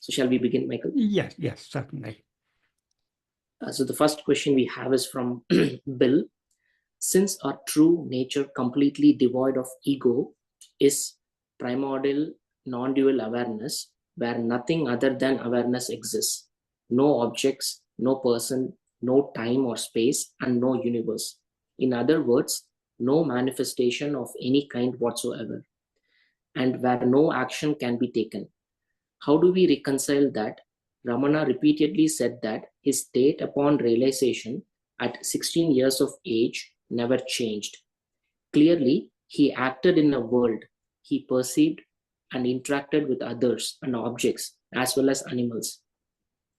So shall we begin, Michael? Yes, certainly. So the first question we have is from Bill. Since our true nature, completely devoid of ego, is primordial non-dual awareness, where nothing other than awareness exists, no objects, no person, no time or space, and no universe. In other words, no manifestation of any kind whatsoever, and where no action can be taken. How do we reconcile that? Ramana repeatedly said that his state upon realization at 16 years of age never changed. Clearly, he acted in a world. He perceived and interacted with others and objects as well as animals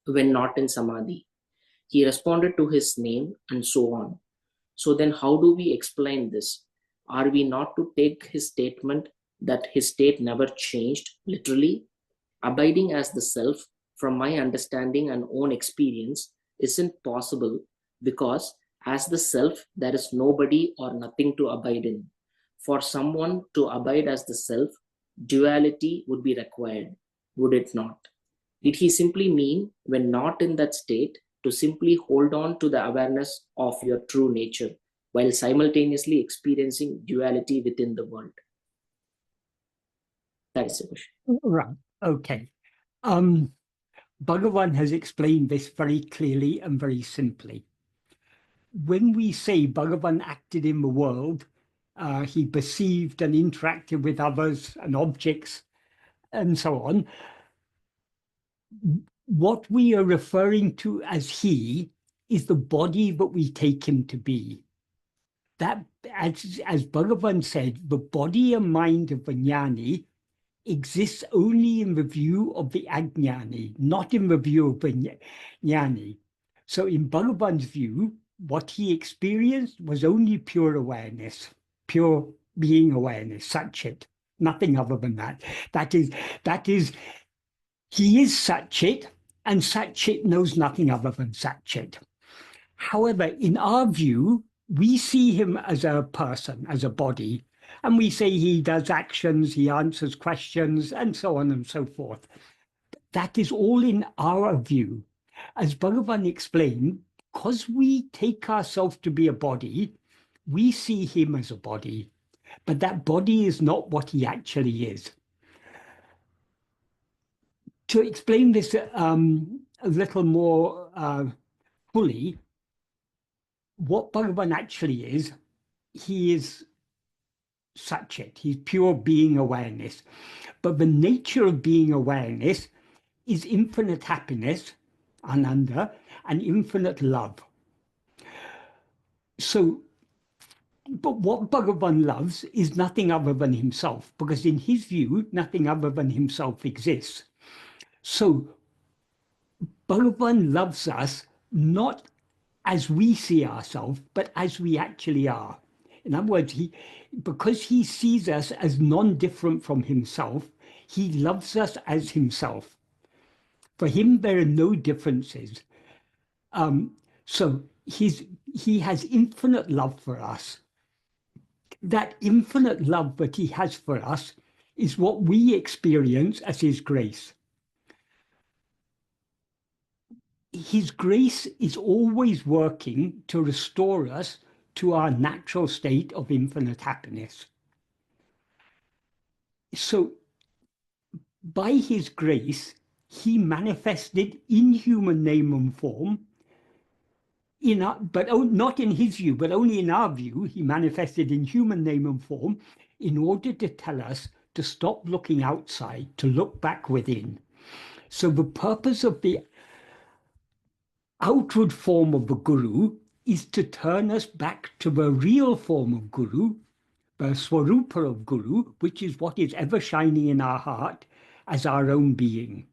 when not in samadhi. He responded to his name and so on. So then how do we explain this? Are we not to take his statement that his state never changed literally? Abiding as the self, from my understanding and own experience, isn't possible because as the self, there is nobody or nothing to abide in. For someone to abide as the self, duality would be required, would it not? Did he simply mean, when not in that state, to simply hold on to the awareness of your true nature while simultaneously experiencing duality within the world? That is the question. Right. Okay. Bhagavan has explained this very clearly and very simply. When we say Bhagavan acted in the world, he perceived and interacted with others and objects and so on, what we are referring to as he is the body that we take him to be. That, as Bhagavan said, the body and mind of the jnani exists only in the view of the ajnani, not in the view of the jnani. So in Bhagavan's view, what he experienced was only pure awareness, pure being awareness, Satchit, nothing other than that. That is, he is Satchit, and Satchit knows nothing other than Satchit. However, in our view, we see him as a person, as a body, and we say he does actions, he answers questions, and so on and so forth. That is all in our view. As Bhagavan explained, because we take ourselves to be a body, we see him as a body, but that body is not what he actually is. To explain this a little more fully, what Bhagavan actually is, he is Satchit, he's pure being awareness. But the nature of being awareness is infinite happiness, Ananda, and infinite love. So, but what Bhagavan loves is nothing other than himself, because in his view, nothing other than himself exists. So, Bhagavan loves us not as we see ourselves, but as we actually are. In other words, because he sees us as non-different from himself, he loves us as himself. For him, there are no differences. So he has infinite love for us. That infinite love that he has for us is what we experience as his grace. His grace is always working to restore us to our natural state of infinite happiness. So, by his grace, he manifested in human name and form, not in his view, but only in our view, he manifested in human name and form in order to tell us to stop looking outside, to look back within. So the purpose of the outward form of the Guru is to turn us back to the real form of Guru, the Swarupa of Guru, which is what is ever shining in our heart as our own being.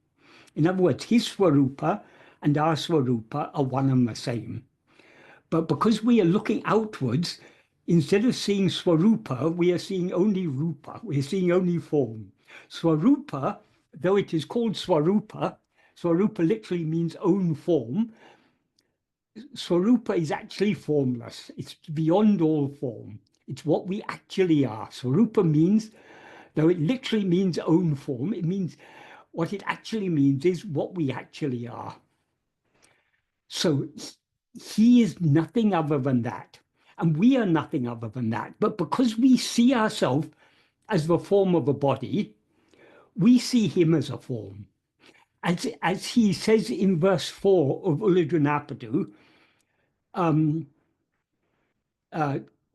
In other words, his Swarupa and our Swarupa are one and the same. But because we are looking outwards, instead of seeing Swarupa, we are seeing only Rupa, we are seeing only form. Swarupa, though it is called Swarupa, Swarupa literally means own form. Swarupa is actually formless. It's beyond all form. It's what we actually are. Swarupa means, though it literally means own form, it means What it actually means is what we actually are. So he is nothing other than that. And we are nothing other than that. But because we see ourselves as the form of a body, we see him as a form. As he says in verse 4 of Ulladu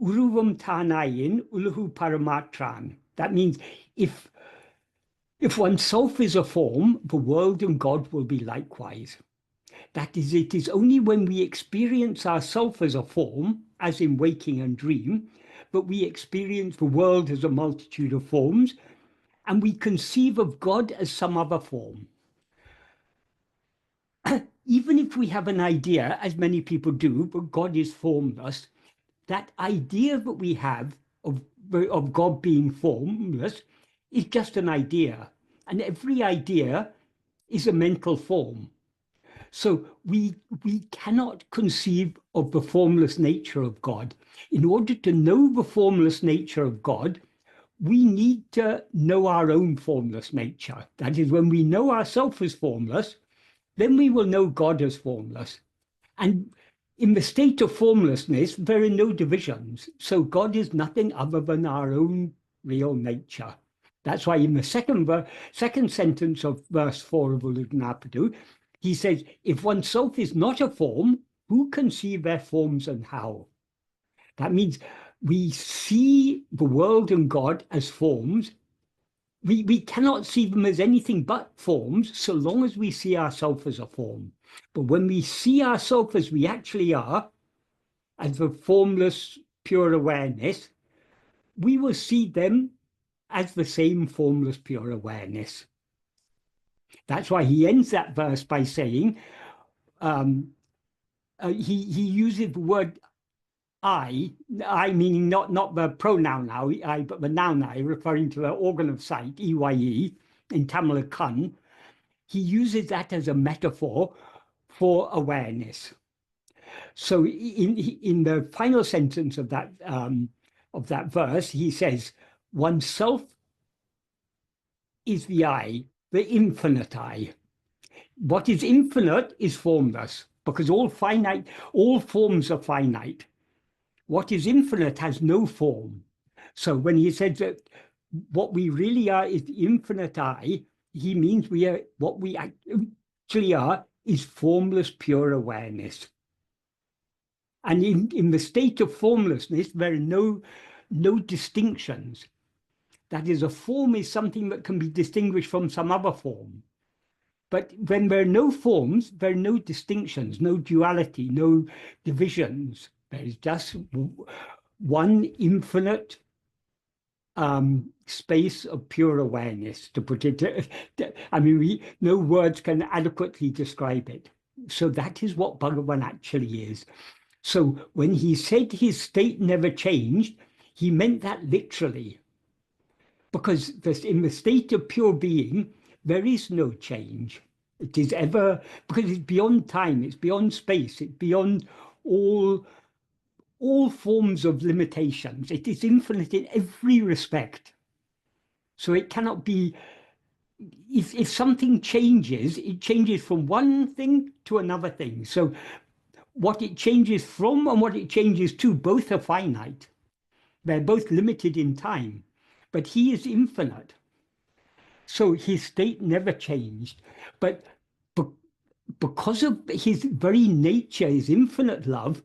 Uruvam Tanayin Uluhu Paramatran. That means if oneself is a form, the world and God will be likewise. That is, it is only when we experience ourself as a form, as in waking and dream, but we experience the world as a multitude of forms, and we conceive of God as some other form. Even if we have an idea, as many people do, but God is formless, that idea that we have of God being formless is just an idea. And every idea is a mental form. So we cannot conceive of the formless nature of God. In order to know the formless nature of God, we need to know our own formless nature. That is, when we know ourselves as formless, then we will know God as formless. And in the state of formlessness, there are no divisions. So God is nothing other than our own real nature. That's why in the second sentence of verse 4 of Uludnapadu, he says, if oneself is not a form, who can see their forms and how? That means we see the world and God as forms. We cannot see them as anything but forms so long as we see ourselves as a form. But when we see ourselves as we actually are, as the formless, pure awareness, we will see them as the same formless, pure awareness. That's why he ends that verse by saying, he uses the word I meaning not the pronoun I, but the noun I, referring to the organ of sight, EYE, in Tamil Kan. He uses that as a metaphor for awareness. So in the final sentence of that verse, he says, oneself is the I, the infinite I. What is infinite is formless, because all forms are finite. What is infinite has no form. So when he said that what we really are is the infinite I, he means what we actually are is formless, pure awareness. And in the state of formlessness, there are no distinctions. That is, a form is something that can be distinguished from some other form. But when there are no forms, there are no distinctions, no duality, no divisions. There is just one infinite space of pure awareness, to put it. I mean, no words can adequately describe it. So that is what Bhagavan actually is. So when he said his state never changed, he meant that literally. Because in the state of pure being, there is no change. It is ever, because it's beyond time, it's beyond space, it's beyond all forms of limitations. It is infinite in every respect. So it cannot be, if something changes, it changes from one thing to another thing. So what it changes from and what it changes to, both are finite. They're both limited in time, but he is infinite. So his state never changed. But because of his very nature, his infinite love,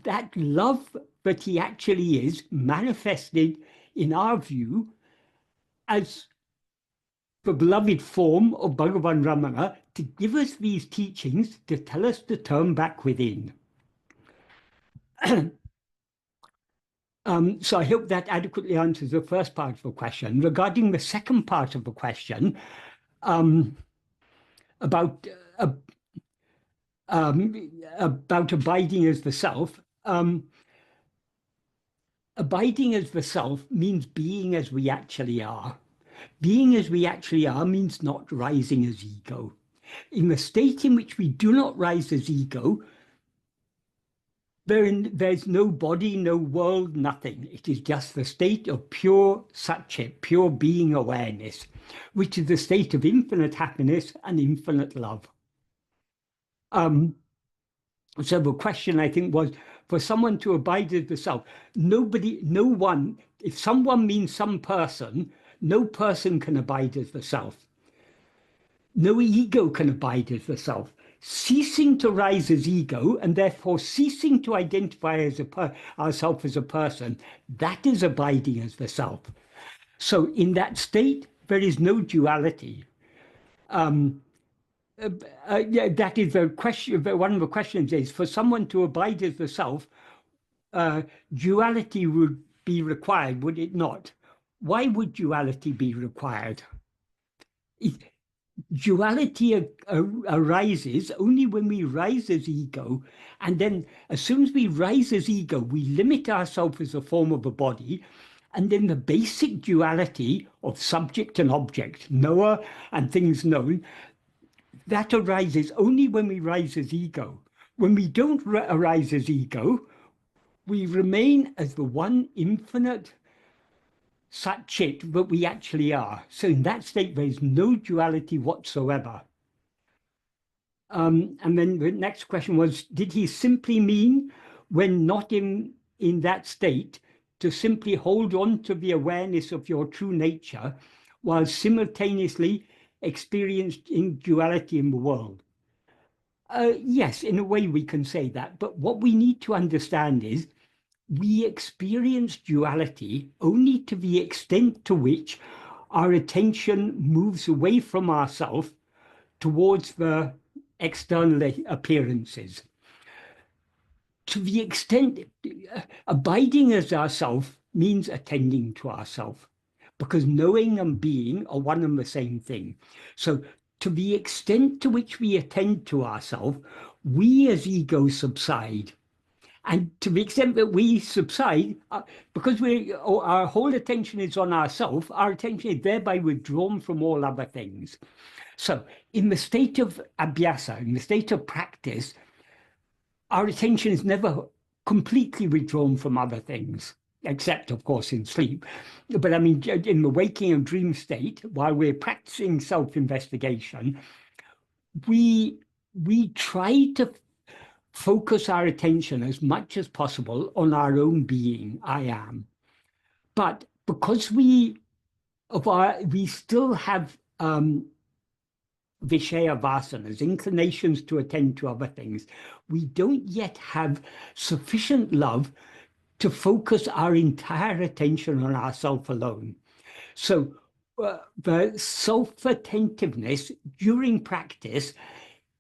that love that he actually is manifested in our view as the beloved form of Bhagavan Ramana to give us these teachings, to tell us to turn back within. So I hope that adequately answers the first part of the question. Regarding the second part of the question, about abiding as the self, abiding as the self means being as we actually are. Being as we actually are means not rising as ego. In the state in which we do not rise as ego, There's no body, no world, nothing. It is just the state of pure satchit, pure being awareness, which is the state of infinite happiness and infinite love. So the question, I think, was for someone to abide as the self. Nobody, no one, if someone means some person, no person can abide as the self. No ego can abide as the self. Ceasing to rise as ego and therefore ceasing to identify as ourself as a person, that is abiding as the self. So in that state, there is no duality. Yeah, that is the question. One of the questions is for someone to abide as the self, duality would be required, would it not? Why would duality be required? Duality arises only when we rise as ego, and then as soon as we rise as ego, we limit ourselves as a form of a body, and then the basic duality of subject and object, knower and things known, that arises only when we rise as ego. When we don't arise as ego, we remain as the one infinite Satchit that we actually are. So in that state, there is no duality whatsoever. And then the next question was, did he simply mean when not in that state to simply hold on to the awareness of your true nature while simultaneously experiencing duality in the world? Yes, in a way we can say that. But what we need to understand is we experience duality only to the extent to which our attention moves away from ourself towards the external appearances. To the extent abiding as ourself means attending to ourself, because knowing and being are one and the same thing. So to the extent to which we attend to ourself, we as ego subside. And to the extent that we subside, because our whole attention is on ourself, our attention is thereby withdrawn from all other things. So in the state of abhyasa, in the state of practice, our attention is never completely withdrawn from other things, except, of course, in sleep. But I mean, in the waking and dream state, while we're practicing self-investigation, we try to focus our attention as much as possible on our own being, I am. But because we still have Vishaya vasanas, inclinations to attend to other things, we don't yet have sufficient love to focus our entire attention on ourself alone. So the self-attentiveness during practice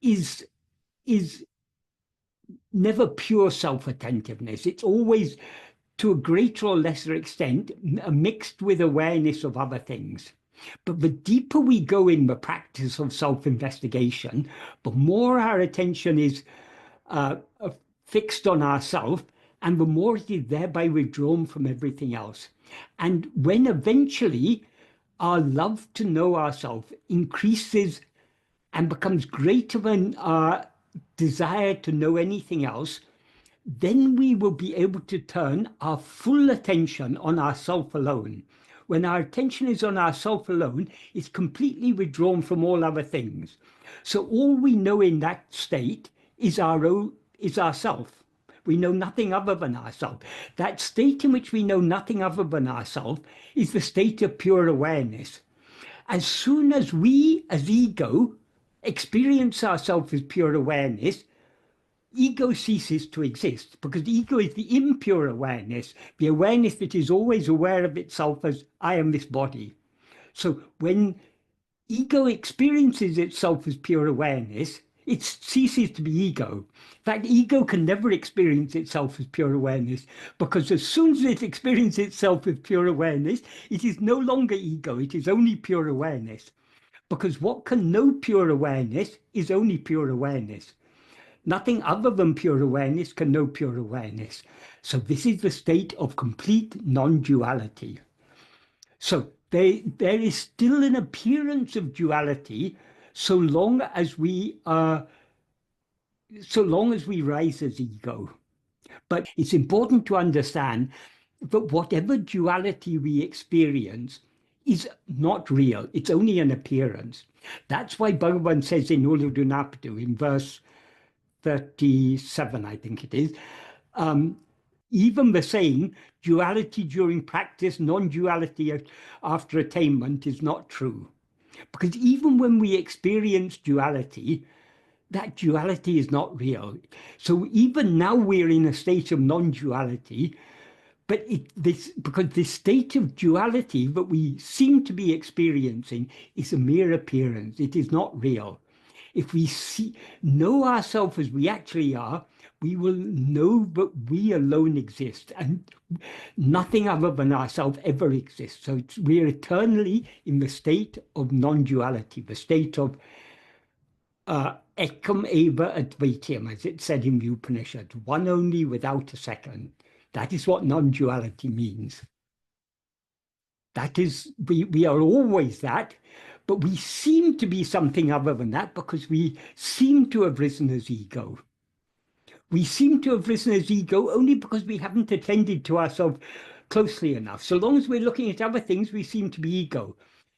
is never pure self-attentiveness. It's always, to a greater or lesser extent, mixed with awareness of other things. But the deeper we go in the practice of self-investigation, the more our attention is fixed on ourself, and the more it is thereby withdrawn from everything else. And when eventually our love to know ourselves increases and becomes greater than our desire to know anything else, then we will be able to turn our full attention on ourself alone. When our attention is on ourself alone, it's completely withdrawn from all other things. So all we know in that state is ourself. We know nothing other than ourself. That state in which we know nothing other than ourself is the state of pure awareness. As soon as we, as ego, experience ourselves as pure awareness, ego ceases to exist, because ego is the impure awareness, the awareness that is always aware of itself as I am this body. So when ego experiences itself as pure awareness, it ceases to be ego. In fact, ego can never experience itself as pure awareness, because as soon as it experiences itself as pure awareness, it is no longer ego, it is only pure awareness. Because what can know pure awareness is only pure awareness. Nothing other than pure awareness can know pure awareness. So this is the state of complete non-duality. So there is still an appearance of duality so long as we rise as ego. But it's important to understand that whatever duality we experience is not real. It's only an appearance. That's why Bhagavan says in Uludunapadu, in verse 37, I think it is, even the saying, duality during practice, non-duality after attainment is not true. Because even when we experience duality, that duality is not real. So even now we're in a state of non-duality, but because this state of duality that we seem to be experiencing is a mere appearance. It is not real. If we know ourselves as we actually are, we will know that we alone exist and nothing other than ourselves ever exists. So we're eternally in the state of non-duality, the state of ekam eva advaityam, as it said in the Upanishad, one only without a second. That is what non-duality means. That is, we are always that, but we seem to be something other than that because we seem to have risen as ego. We seem to have risen as ego only because we haven't attended to ourselves closely enough. So long as we're looking at other things, we seem to be ego.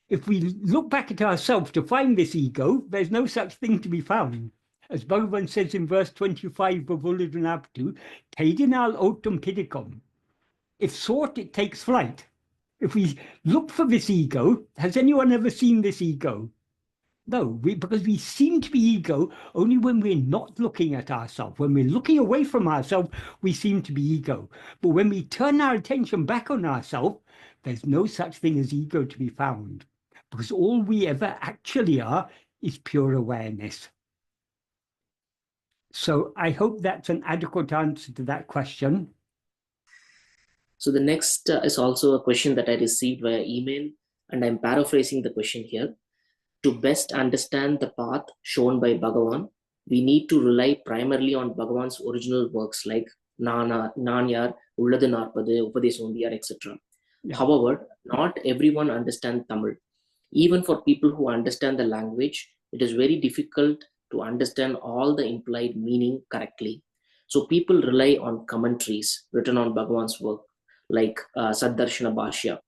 If we look back at ourselves to find this ego, there's no such thing to be found. As Bhagavan says in verse 25 of Uludunapadu, Kedinal otum pidikum. If sought, it takes flight. If we look for this ego, has anyone ever seen this ego? No, because we seem to be ego only when we're not looking at ourselves. When we're looking away from ourselves, we seem to be ego. But when we turn our attention back on ourselves, there's no such thing as ego to be found. Because all we ever actually are is pure awareness. So I hope that's an adequate answer to that question. So the next is also a question that I received via email, and I'm paraphrasing the question here. To best understand the path shown by Bhagavan, we need to rely primarily on Bhagavan's original works like Nanyar, Ulladu Narpadu, Upadesondiyar, etc. Yeah. However, not everyone understands Tamil. Even for people who understand the language, it is very difficult to understand all the implied meaning correctly. So people rely on commentaries written on Bhagavan's work, like Saddarshana Bhashya.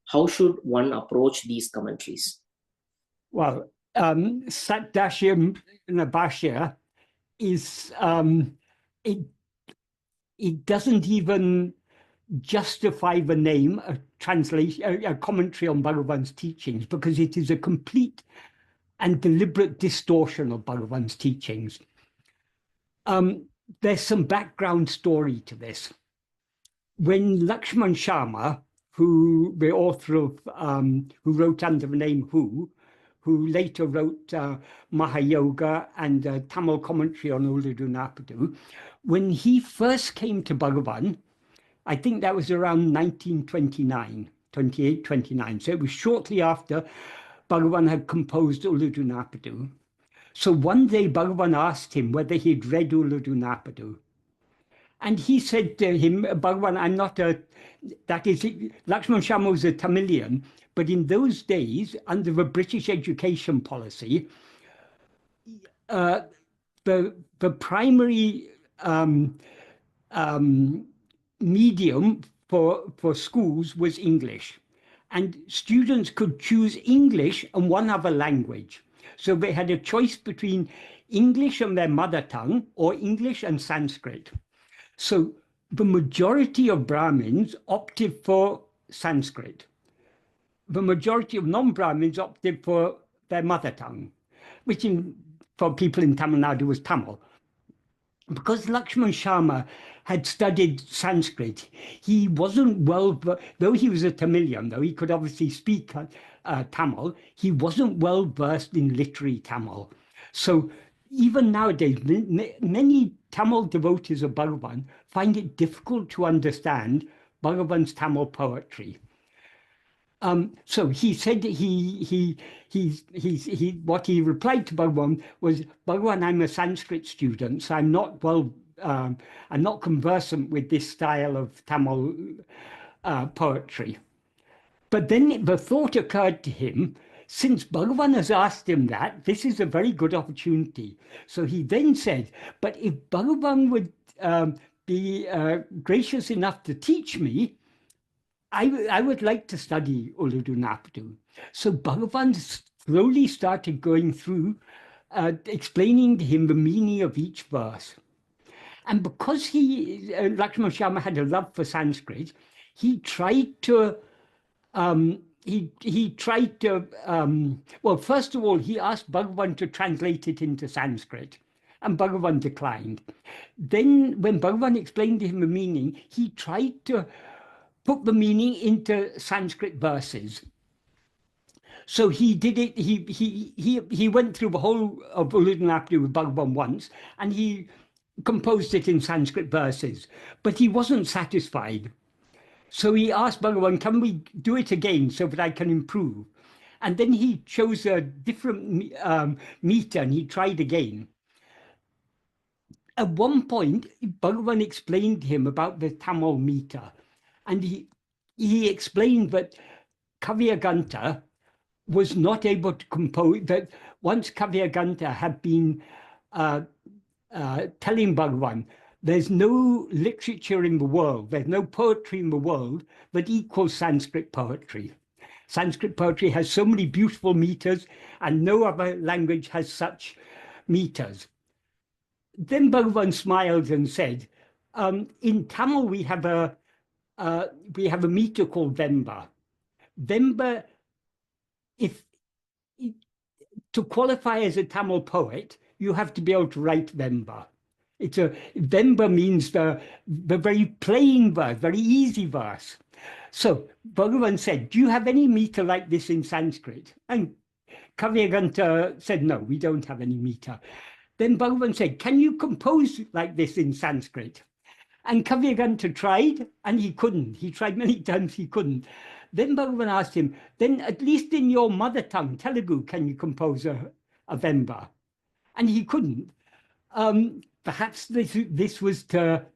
How should one approach these commentaries? Well, Saddarshana Bhashya is, it doesn't even justify the name, a translation, a commentary on Bhagavan's teachings, because it is a complete and deliberate distortion of Bhagavan's teachings. There's some background story to this. When Lakshman Sharma, who the author of, who wrote under the name who later wrote Mahayoga and a Tamil commentary on Uludunapadu, when he first came to Bhagavan, I think that was around 1929, 28, 29. So it was shortly after Bhagavan had composed Uludunapadu. So one day Bhagavan asked him whether he'd read Uludunapadu. And he said to him, Bhagavan, I'm not that is, Lakshman Sharma was a Tamilian, but in those days, under the British education policy, the primary medium for schools was English. And students could choose English and one other language. So they had a choice between English and their mother tongue or English and Sanskrit. So the majority of Brahmins opted for Sanskrit. The majority of non-Brahmins opted for their mother tongue, which for people in Tamil Nadu was Tamil. Because Lakshman Sharma had studied Sanskrit, he wasn't well, though he was a Tamilian, though he could obviously speak Tamil, he wasn't well versed in literary Tamil. So even nowadays, many Tamil devotees of Bhagavan find it difficult to understand Bhagavan's Tamil poetry. So he said what he replied to Bhagavan was, Bhagavan, I'm a Sanskrit student, so I'm not conversant with this style of Tamil poetry. But then the thought occurred to him, since Bhagavan has asked him that, this is a very good opportunity. So he then said, but if Bhagavan would be gracious enough to teach me, I would like to study Uludunapdu. So Bhagavan slowly started going through, explaining to him the meaning of each verse. And because Lakshmana Sharma had a love for Sanskrit, he tried to well, first of all, he asked Bhagavan to translate it into Sanskrit, and Bhagavan declined. Then, when Bhagavan explained to him the meaning, he tried to put the meaning into Sanskrit verses. So he did it. He went through the whole of Uludunapadu with Bhagavan once, and he composed it in Sanskrit verses, but he wasn't satisfied. So he asked Bhagavan, can we do it again so that I can improve? And then he chose a different meter and he tried again. At one point, Bhagavan explained to him about the Tamil meter. And he explained that Kavyaganta was not able to compose, that once Kavyaganta had been telling Bhagavan, there's no literature in the world, there's no poetry in the world that equals Sanskrit poetry. Sanskrit poetry has so many beautiful meters, and no other language has such meters. Then Bhagavan smiled and said, in Tamil we have a meter called Vemba. Vemba, if to qualify as a Tamil poet, you have to be able to write Vemba. Vemba means the very plain verse, very easy verse. So Bhagavan said, do you have any meter like this in Sanskrit? And Kavyaganta said, no, we don't have any meter. Then Bhagavan said, can you compose like this in Sanskrit? And Kavyaganta tried, and he couldn't. He tried many times, he couldn't. Then Bhagavan asked him, then at least in your mother tongue, Telugu, can you compose a Vemba? And he couldn't. Perhaps this was to,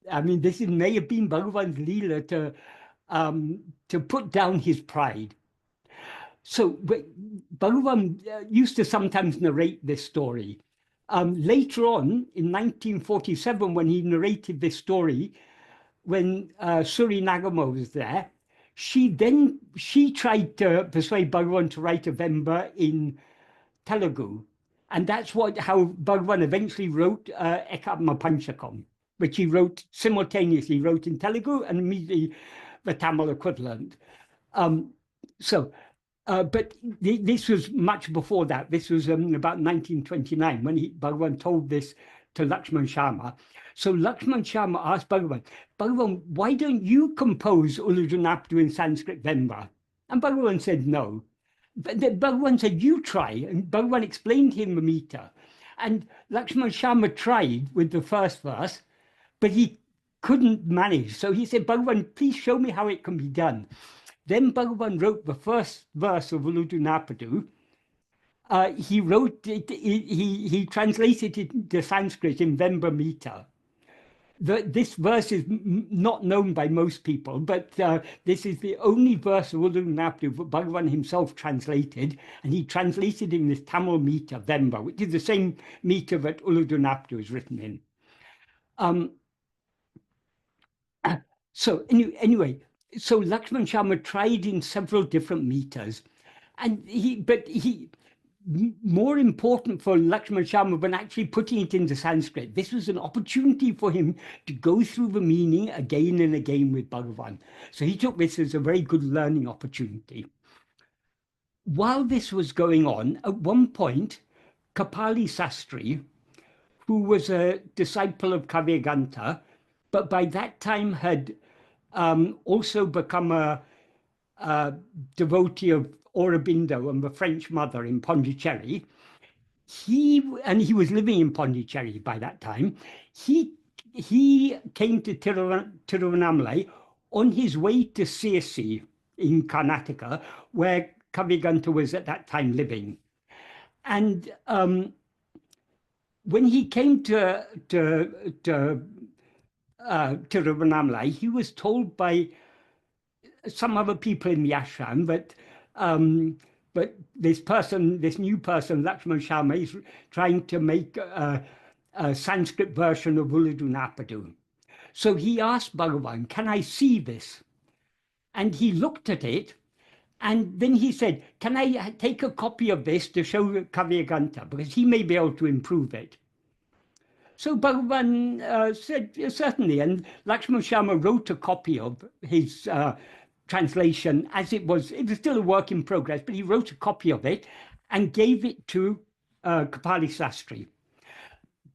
I mean, this may have been Bhagavan's Leela to put down his pride. So Bhagavan used to sometimes narrate this story. Later on, in 1947, when he narrated this story, when Suri Nagama was there, she tried to persuade Bhagavan to write a Vemba in Telugu. And that's how Bhagavan eventually wrote Ekatma Panchakam, which he wrote simultaneously, wrote in Telugu and immediately the Tamil equivalent. But this was much before that. This was about 1929 when Bhagavan told this to Lakshman Sharma. So Lakshman Sharma asked Bhagavan, Bhagavan, why don't you compose Uludunapadu in Sanskrit Vemba? And Bhagavan said no. But Bhagavan said, you try. And Bhagavan explained to him the meter. And Lakshman Sharma tried with the first verse, but he couldn't manage. So he said, Bhagavan, please show me how it can be done. Then Bhagavan wrote the first verse of Uludunapadu. He wrote it, he translated it into Sanskrit in Vemba meter. This verse is not known by most people, but this is the only verse of Uludunapadu that Bhagavan himself translated, and he translated in this Tamil meter, Vemba, which is the same meter that Uludunapadu is written in. So anyway, so Lakshman Sharma tried in several different meters, and more important for Lakshman Sharma than actually putting it into Sanskrit, this was an opportunity for him to go through the meaning again and again with Bhagavan. So he took this as a very good learning opportunity. While this was going on, at one point, Kapali Sastri, who was a disciple of Kavyaganta, but by that time had also become a devotee of Aurobindo and the French mother in Pondicherry. He was living in Pondicherry by that time. He came to Tiruvannamalai on his way to Sirsi in Karnataka, where Kavyaganta was at that time living. And when he came to Tiruvannamalai, he was told by some other people in the ashram that but this new person, Lakshman Sharma, is trying to make Sanskrit version of Uladu Napadu. So he asked Bhagavan, can I see this? And he looked at it, and then he said, can I take a copy of this to show Kavyaganta, because he may be able to improve it. So Bhagavan said, certainly, and Lakshmana Sharma wrote a copy of his translation as it was still a work in progress, but he wrote a copy of it and gave it to Kapali Sastri.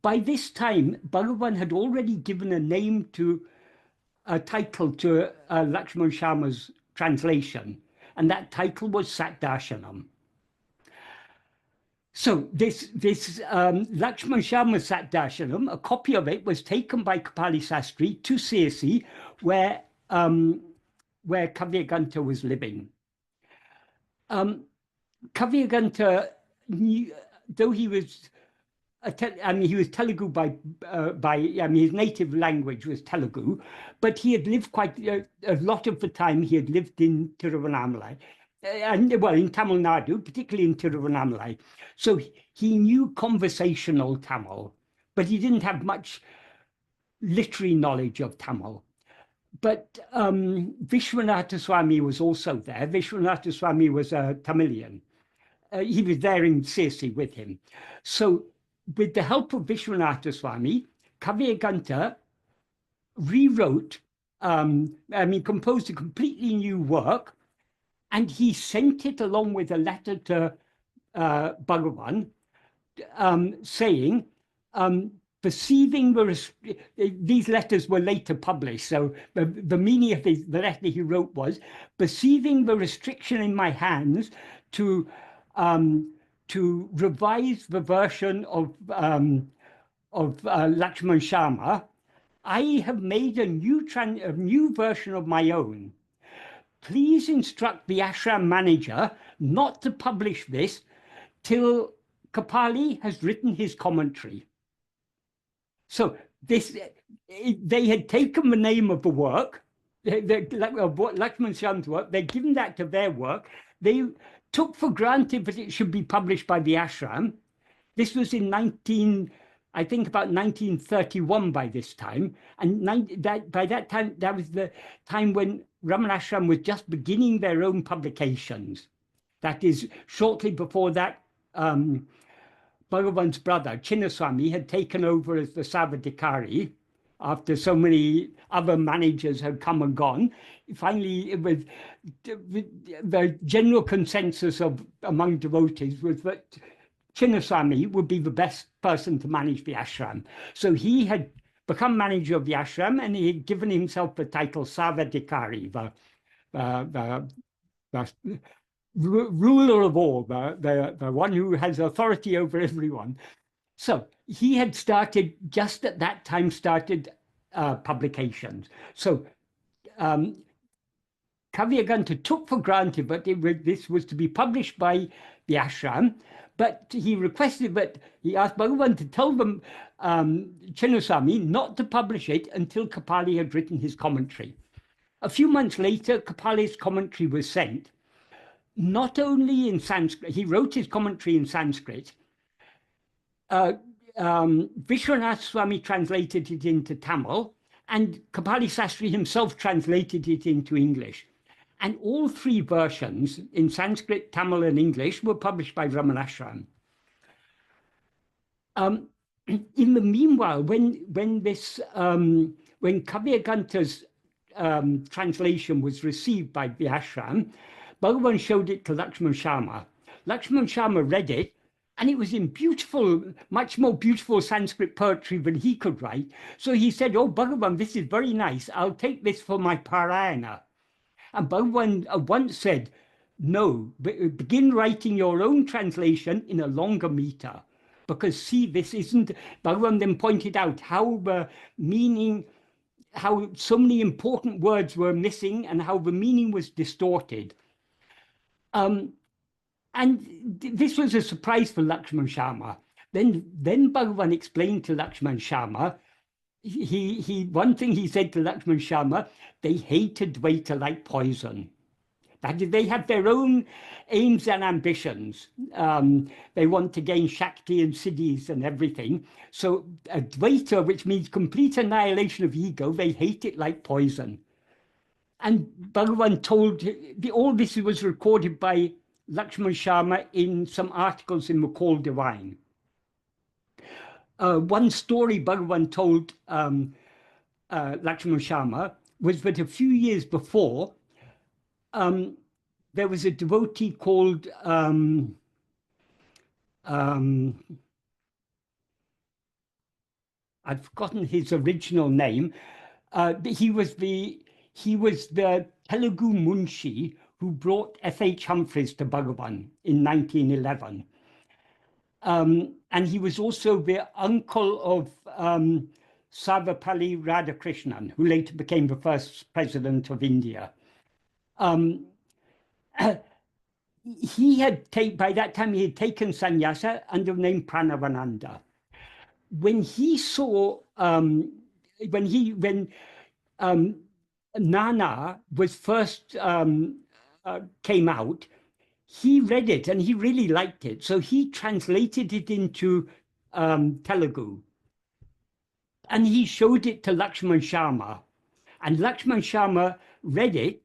By this time, Bhagavan had already given a name to a title to Lakshmana Sharma's translation, and that title was Satdarshanam. So this Lakshmana Sharma Satdarshanam, a copy of it was taken by Kapali Sastri to Sirsi, where Kavyaganta was living. Kavyaganta, though he was he was Telugu his native language was Telugu, but he had lived quite a lot of the time. He had lived in Tiruvannamalai, in Tamil Nadu, particularly in Tiruvannamalai. So he knew conversational Tamil, but he didn't have much literary knowledge of Tamil. But Vishwanatha Swami was also there. Vishwanatha Swami was a Tamilian. He was there in Sirsi with him. So with the help of Vishwanatha Swami, Kavyaganta rewrote, composed a completely new work, and he sent it along with a letter to Bhagavan, saying, perceiving these letters were later published. So the meaning of the letter he wrote was, perceiving the restriction in my hands to revise the version of Lakshmana Sharma, I have made a new version of my own. Please instruct the ashram manager not to publish this till Kapali has written his commentary. So they had taken the name of the work, Lakshmana Sharma's work, they'd given that to their work. They took for granted that it should be published by the ashram. This was in about 1931 by this time. And by that time, that was the time when Ramanashram was just beginning their own publications. That is, shortly before that, Bhagavan's brother, Chinnaswamy, had taken over as the Sarvadhikari after so many other managers had come and gone. Finally, with the general consensus among devotees was that Chinnaswamy would be the best person to manage the ashram. So he had become manager of the ashram, and he had given himself the title Sarvadhikari, the ruler of all, the one who has authority over everyone. So he had started, just at that time, publications. So Kavyaganta took for granted that this was to be published by the ashram, but he requested that he asked Bhagavan to tell them, Chinnaswamy, not to publish it until Kapali had written his commentary. A few months later, Kapali's commentary was sent, not only in Sanskrit. He wrote his commentary in Sanskrit. Vishwanath Swami translated it into Tamil, and Kapali Sastri himself translated it into English. And all three versions, in Sanskrit, Tamil, and English, were published by Ramanashram. In the meanwhile, when Kavyaganta's translation was received by the ashram, Bhagavan showed it to Lakshmana Sharma. Lakshmana Sharma read it, and it was in beautiful, much more beautiful Sanskrit poetry than he could write. So he said, "Oh, Bhagavan, this is very nice. I'll take this for my Parayana." And Bhagavan once said, "No, begin writing your own translation in a longer meter. Because see, this isn't," Bhagavan then pointed out how the meaning, how so many important words were missing and how the meaning was distorted. And this was a surprise for Lakshmana Sharma. Then Bhagavan explained to Lakshmana Sharma, one thing he said to Lakshmana Sharma, they hated Dvaita like poison. That is, they have their own aims and ambitions. They want to gain Shakti and siddhis and everything. So Advaita, which means complete annihilation of ego, they hate it like poison. And Bhagavan told, all this was recorded by Lakshman Sharma in some articles in McCall Divine. One story Bhagavan told Lakshman Sharma was that a few years before, there was a devotee called I've forgotten his original name. He was the Telugu Munshi who brought F.H. Humphreys to Bhagavan in 1911. And he was also the uncle of Sarvepalli Radhakrishnan, who later became the first president of India. He had by that time he had taken sannyasa under the name Pranavananda. When he saw when Nana was first came out, he read it and he really liked it. So he translated it into Telugu. And he showed it to Lakshman Sharma. And Lakshman Sharma read it.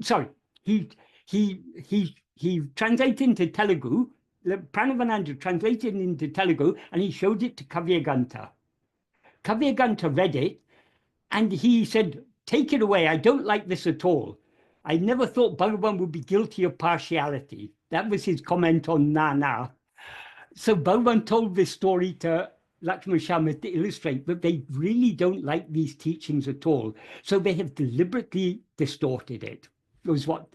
Sorry, he translated into Telugu. Pranavananda translated into Telugu, and he showed it to Kavyaganta. Kavyaganta read it, and he said, "Take it away. I don't like this at all. I never thought Bhagavan would be guilty of partiality." That was his comment on Nana. So Bhagavan told this story to Lakshman Sharma to illustrate that they really don't like these teachings at all. So they have deliberately distorted it. It was what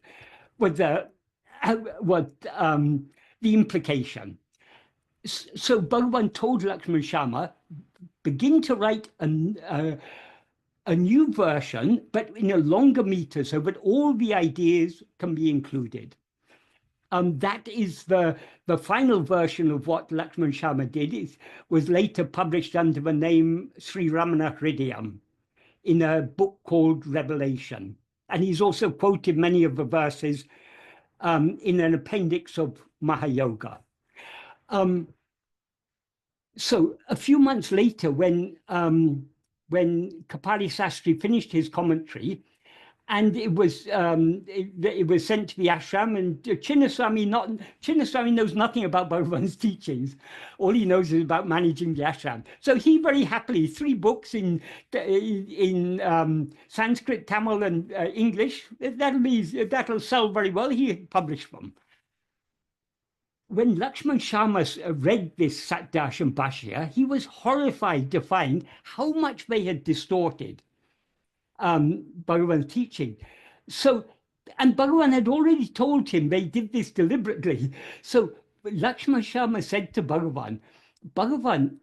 the implication. So Bhagavan told Lakshman Sharma, begin to write a new version, but in a longer meter, so that all the ideas can be included. That is the final version of what Lakshman Sharma did. It was later published under the name Sri Ramana Hridayam in a book called Revelation. And he's also quoted many of the verses in an appendix of Mahayoga. So a few months later, when Kapali Sastri finished his commentary, and it was sent to the ashram, and Chinnaswami knows nothing about Bhagavan's teachings. All he knows is about managing the ashram. So he very happily, 3 books in Sanskrit, Tamil, and English. That'll sell very well. He published them. When Lakshman Sharma read this Satdarshan Bhashya, he was horrified to find how much they had distorted Bhagavan's teaching. So, and Bhagavan had already told him they did this deliberately. So Lakshman Sharma said to Bhagavan, "Bhagavan,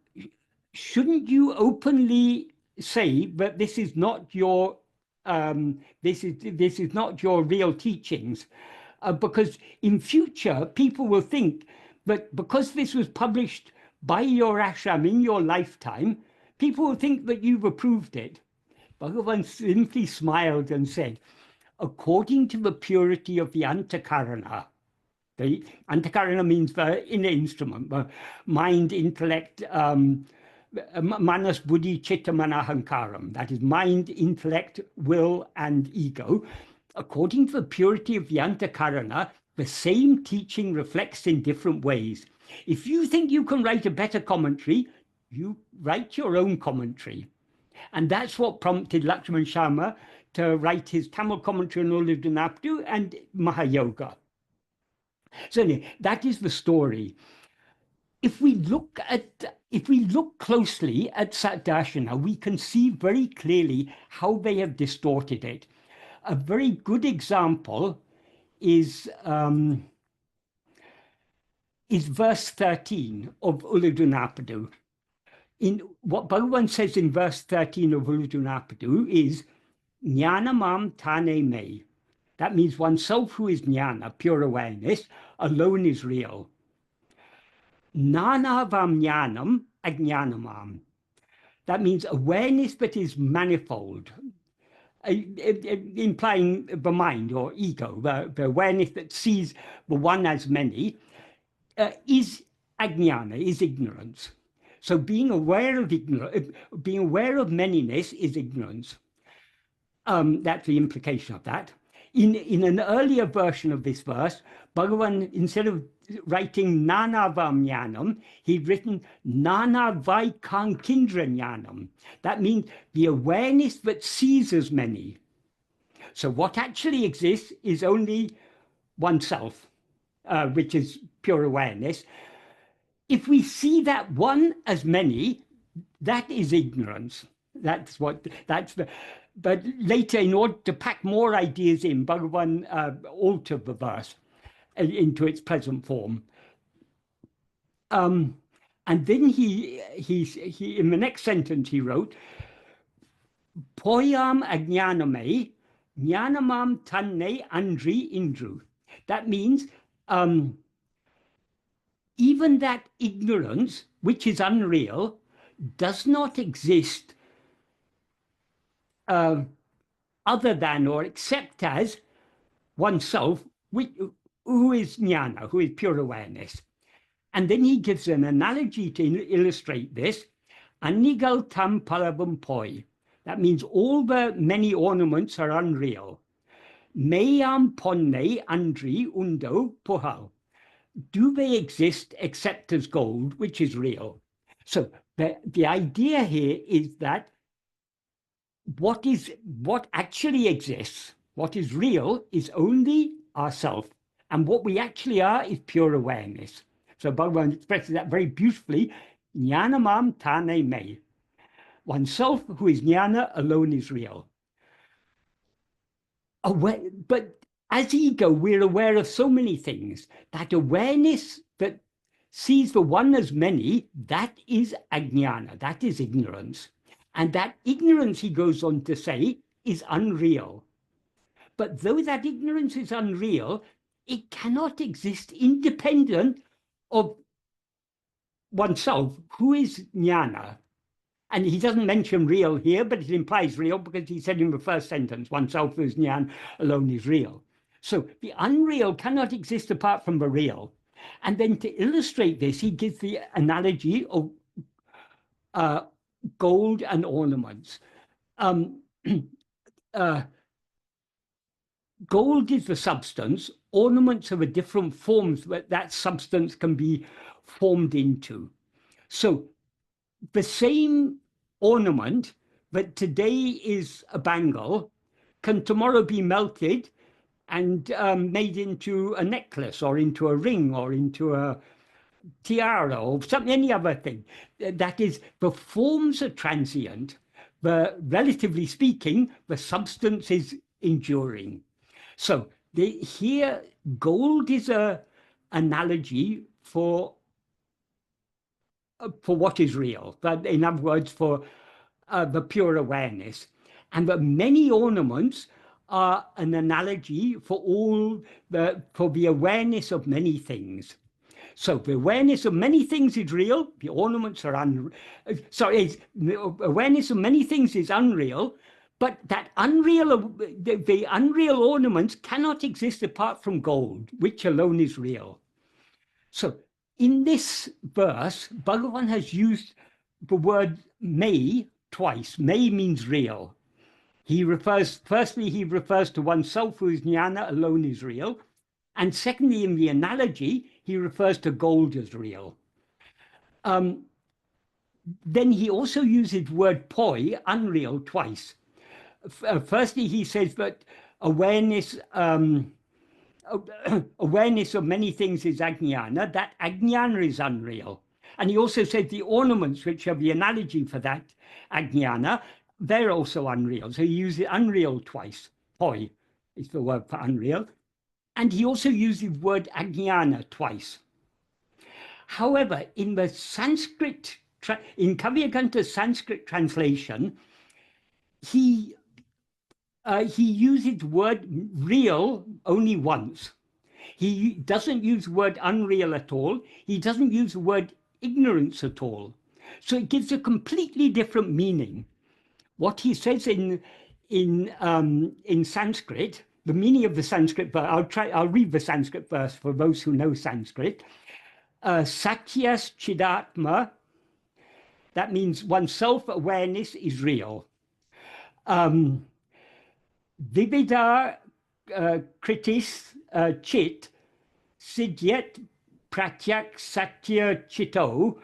shouldn't you openly say that this is not your this is not your real teachings? Because in future people will think that because this was published by your ashram in your lifetime, people will think that you've approved it." Bhagavan simply smiled and said, "According to the purity of the antakarana," the antakarana means the inner instrument, the mind, intellect, manas, buddhi, chitta, mana, hankaram, that is mind, intellect, will, and ego. According to the purity of the antakarana, the same teaching reflects in different ways. If you think you can write a better commentary, you write your own commentary. And that's what prompted Lakshman Sharma to write his Tamil commentary on Ulludunapadu and Mahayoga. So anyway, that is the story. If we look closely at Satdarshana, we can see very clearly how they have distorted it. A very good example is verse 13 of Ulludunapadu. In what Bhagavan says in verse 13 of Ulludunapadu is Jnanamam tane me. That means oneself who is jnana, pure awareness, alone is real. Nanavam jnanam ajnanamam. That means awareness that is manifold. implying the mind or ego, the awareness that sees the one as many, is ajnana, is ignorance. So being aware of being aware of manyness is ignorance. That's the implication of that. In an earlier version of this verse, Bhagavan, instead of writing nana vamyanam, he'd written nana vaikankindra jnanam. That means the awareness that sees as many. So what actually exists is only oneself, which is pure awareness. If we see that one as many, that is ignorance. That's the. But later, in order to pack more ideas in, Bhagavan altered the verse into its present form. And then he in the next sentence he wrote, Poyam ajnaname, jnanamam tanne andri indru. That means even that ignorance, which is unreal, does not exist other than or except as oneself, who is jnana, who is pure awareness. And then he gives an analogy to illustrate this. Anigal tam palavam poi. That means all the many ornaments are unreal. Mayam ponne andri undo pohal. Do they exist except as gold, which is real? So the idea here is that what actually exists, what is real, is only ourself. And what we actually are is pure awareness. So Bhagavan expresses that very beautifully. Jnanamam tane me. Oneself, who is jnana, alone is real. But as ego, we're aware of so many things. That awareness that sees the one as many, that is ajnana, that is ignorance. And that ignorance, he goes on to say, is unreal. But though that ignorance is unreal, it cannot exist independent of oneself, who is jnana. And he doesn't mention real here, but it implies real because he said in the first sentence, oneself who is jnana alone is real. So the unreal cannot exist apart from the real. And then to illustrate this, he gives the analogy of gold and ornaments. Gold is the substance. Ornaments are the different forms that substance can be formed into. So the same ornament that today is a bangle can tomorrow be melted and made into a necklace or into a ring or into a tiara or any other thing. That is, the forms are transient, but relatively speaking, the substance is enduring. So here, gold is an analogy for what is real, but in other words, for the pure awareness. And the many ornaments are an analogy for for the awareness of many things. So the awareness of many things is real. The ornaments are the awareness of many things is unreal, but that the unreal ornaments cannot exist apart from gold, which alone is real. So in this verse, Bhagavan has used the word may twice. May means real. Firstly, he refers to oneself who is jnana, alone is real. And secondly, in the analogy, he refers to gold as real. Then he also uses word poi, unreal, twice. Firstly, he says that awareness of many things is ajnana, that ajnana is unreal. And he also said the ornaments, which are the analogy for that ajnana, they're also unreal. So he uses unreal twice. Poi is the word for unreal. And he also uses the word ajnana twice. However, in the Sanskrit, in Kavyaganta's Sanskrit translation, he uses the word real only once. He doesn't use the word unreal at all. He doesn't use the word ignorance at all. So it gives a completely different meaning. What he says in in Sanskrit, the meaning of the Sanskrit verse, I'll read the Sanskrit verse for those who know Sanskrit. Satyas Chidatma, that means one's self-awareness is real. Vividar kritis chit sidyet pratyak satya chito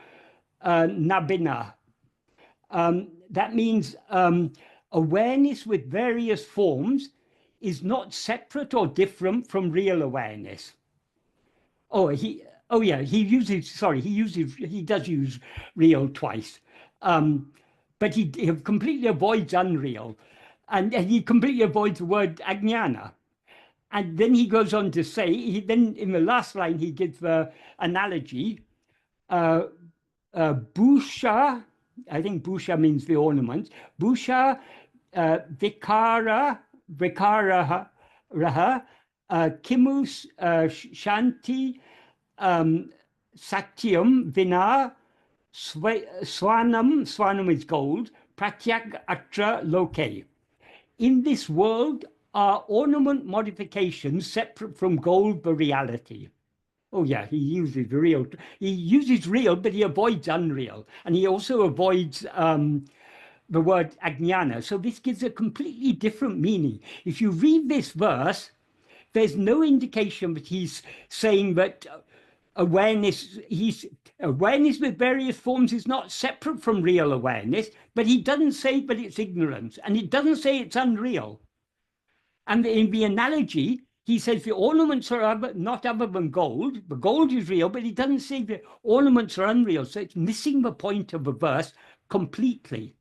nabina. That means awareness with various forms is not separate or different from real awareness. He does use real twice. But he completely avoids unreal. And he completely avoids the word ajnana. And then he goes on to say, then in the last line, he gives the analogy, bhusha, I think bhusha means the ornament, bhusha vikara, raha, kimus shanti satyam vina swanam is gold, pratyak atra loke. In this world are ornament modifications separate from gold, the reality. Oh yeah, he uses real, but he avoids unreal. And he also avoids the word ajnana. So this gives a completely different meaning. If you read this verse, there's no indication that he's saying that awareness with various forms is not separate from real awareness, but he doesn't say that it's ignorance, and it doesn't say it's unreal. And in the analogy, he says the ornaments are not other than gold. The gold is real, but he doesn't say the ornaments are unreal. So it's missing the point of the verse completely.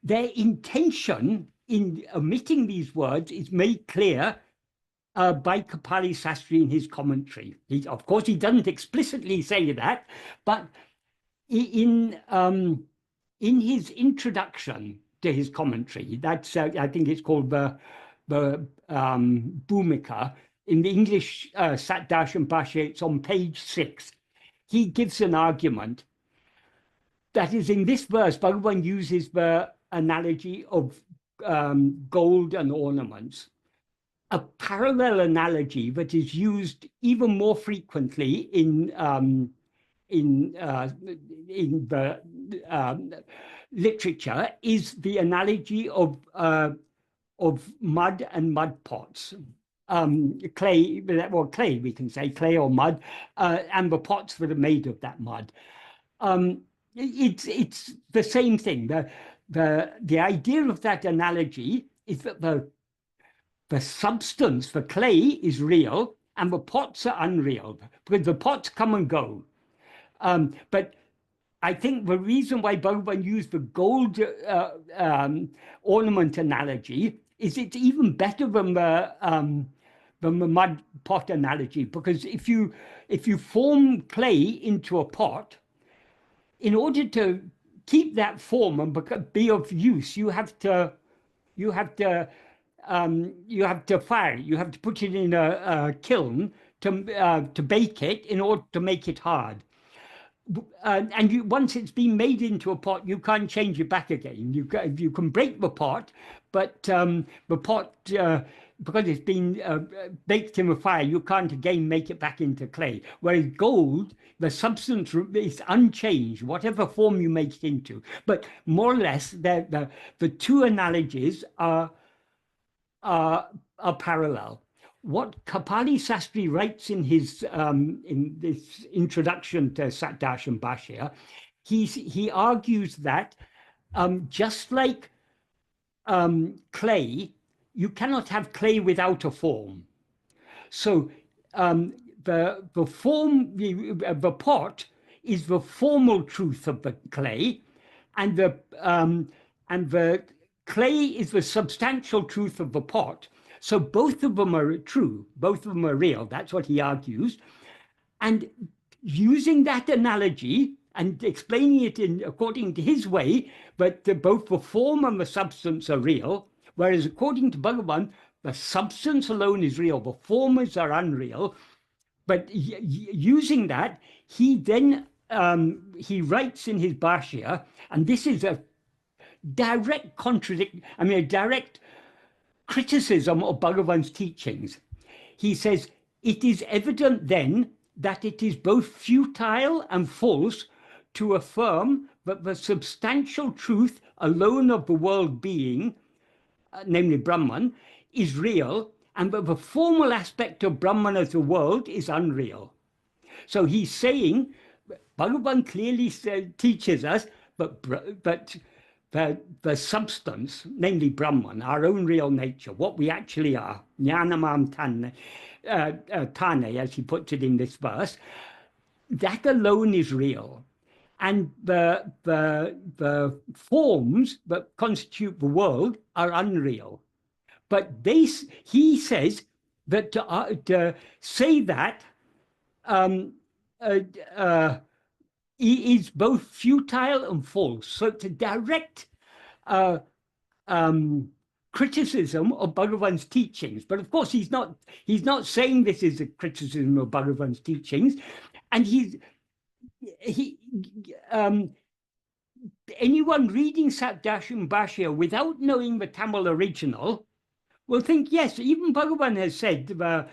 Their intention in omitting these words is made clear by Kapali Sastri in his commentary. Of course, he doesn't explicitly say that, but in his introduction to his commentary, that's I think it's called the Bhumika. In the English Sat-darshan Bhashya, it's on page 6. He gives an argument that is in this verse. Bhagavan uses the analogy of gold and ornaments. A parallel analogy that is used even more frequently in the literature is the analogy of mud and mud pots. Clay, we can say clay or mud, and the pots that are made of that mud. It's the same thing. The idea of that analogy is that the substance, the clay, is real and the pots are unreal, because the pots come and go. But I think the reason why Bhagavan used the gold ornament analogy is it's even better than the mud pot analogy, because if you form clay into a pot, in order to keep that form and be of use, you have to fire it. You have to put it in a kiln to bake it in order to make it hard. And once it's been made into a pot, you can't change it back again. You can break the pot, but the pot, because it's been baked in the fire, you can't again make it back into clay. Whereas gold, the substance is unchanged, whatever form you make it into. But more or less, the two analogies are parallel. What Kapali Sastri writes in his in this introduction to Sat-darshan Bhashya, he argues that just like clay, you cannot have clay without a form. So the form, the pot is the formal truth of the clay, and the clay is the substantial truth of the pot. So both of them are true, both of them are real. That's what he argues. And using that analogy and explaining it according to his way, but both the form and the substance are real, whereas according to Bhagavan, the substance alone is real, the forms are unreal. But using that, he then he writes in his Bhashya, and this is a direct a direct criticism of Bhagavan's teachings. He says, it is evident then that it is both futile and false to affirm that the substantial truth alone of the world being, namely Brahman, is real, and that the formal aspect of Brahman as a world is unreal. So he's saying, Bhagavan clearly teaches us that the substance, namely Brahman, our own real nature, what we actually are, jnanamam tane, as he puts it in this verse, that alone is real. And the forms that constitute the world are unreal. But he says that to say that is both futile and false. So it's a direct criticism of Bhagavan's teachings. But of course, he's not saying this is a criticism of Bhagavan's teachings. And anyone reading Satdasham Bhashya without knowing the Tamil original will think, yes, even Bhagavan has said the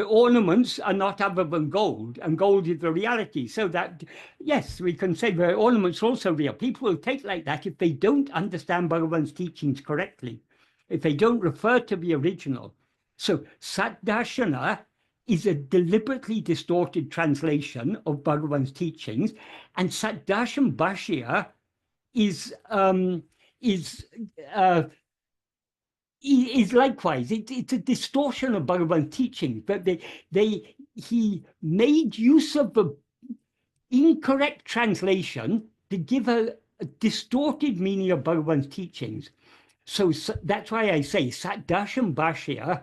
ornaments are not other than gold, and gold is the reality. So that, yes, we can say the ornaments are also real. People will take like that if they don't understand Bhagavan's teachings correctly, if they don't refer to the original. So Satdarshana is a deliberately distorted translation of Bhagavan's teachings, and Satdasham Bhashya is likewise, it's a distortion of Bhagavan's teaching, but he made use of the incorrect translation to give a distorted meaning of Bhagavan's teachings. So that's why I say Satdasham Bhashya,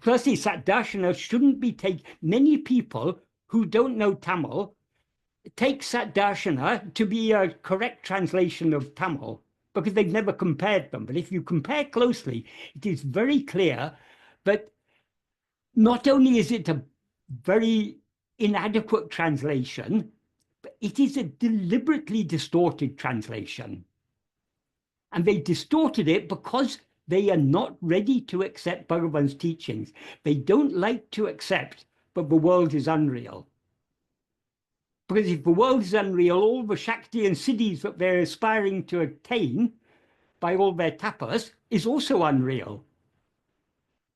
firstly, Satdashana shouldn't be taken. Many people who don't know Tamil take Satdashana to be a correct translation of Tamil, because they've never compared them. But if you compare closely, it is very clear that not only is it a very inadequate translation, but it is a deliberately distorted translation. And they distorted it because they are not ready to accept Bhagavan's teachings. They don't like to accept that the world is unreal. Because if the world is unreal, all the Shakti and Siddhis that they're aspiring to attain by all their tapas is also unreal.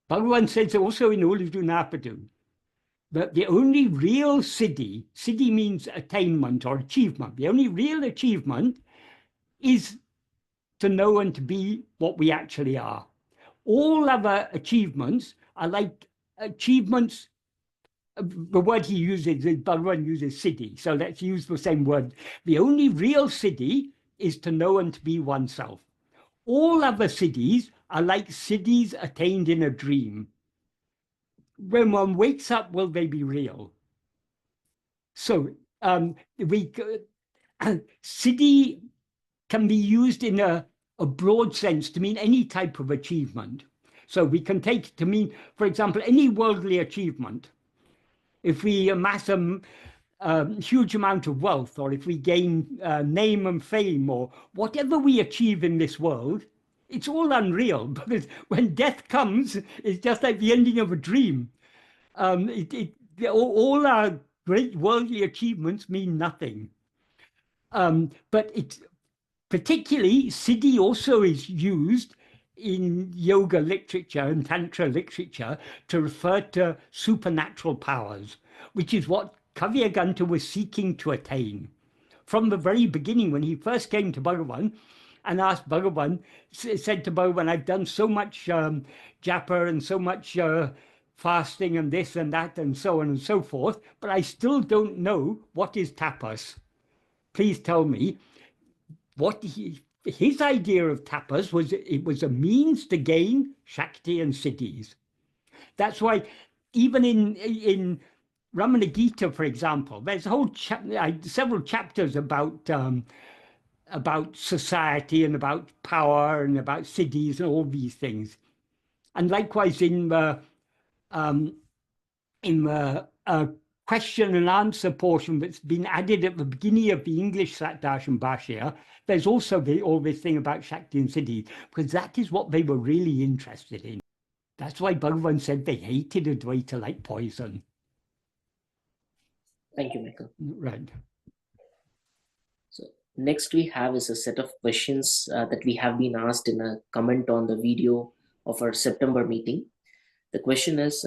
Bhagavan says also in Ulidu Napadu that the only real Siddhi means attainment or achievement, the only real achievement is to know and to be what we actually are. All other achievements are like achievements. The word he uses, Bhagavan uses Siddhi, so let's use the same word. The only real Siddhi is to know and to be oneself. All other Siddhis are like Siddhis attained in a dream. When one wakes up, will they be real? So Siddhi can be used in a broad sense to mean any type of achievement. So we can take it to mean, for example, any worldly achievement. If we amass a huge amount of wealth, or if we gain name and fame, or whatever we achieve in this world, it's all unreal, because when death comes, it's just like the ending of a dream. All our great worldly achievements mean nothing. But it's particularly, Siddhi also is used in yoga literature and tantra literature to refer to supernatural powers, which is what Kavyaganta was seeking to attain. From the very beginning, when he first came to Bhagavan and asked Bhagavan, said to Bhagavan, I've done so much japa and so much fasting and this and that and so on and so forth, but I still don't know what is tapas. Please tell me. What his idea of tapas was, it was a means to gain Shakti and Siddhis. That's why even in Ramana Gita, for example, there's a whole several chapters about society and about power and about Siddhis and all these things. And likewise in the question and answer portion that's been added at the beginning of the English Darshan Bhashya, there's also all this thing about Shakti and Siddhi, because that is what they were really interested in. That's why Bhagavan said they hated Advaita like poison. Thank you, Michael. Right. So next we have is a set of questions that we have been asked in a comment on the video of our September meeting. The question is,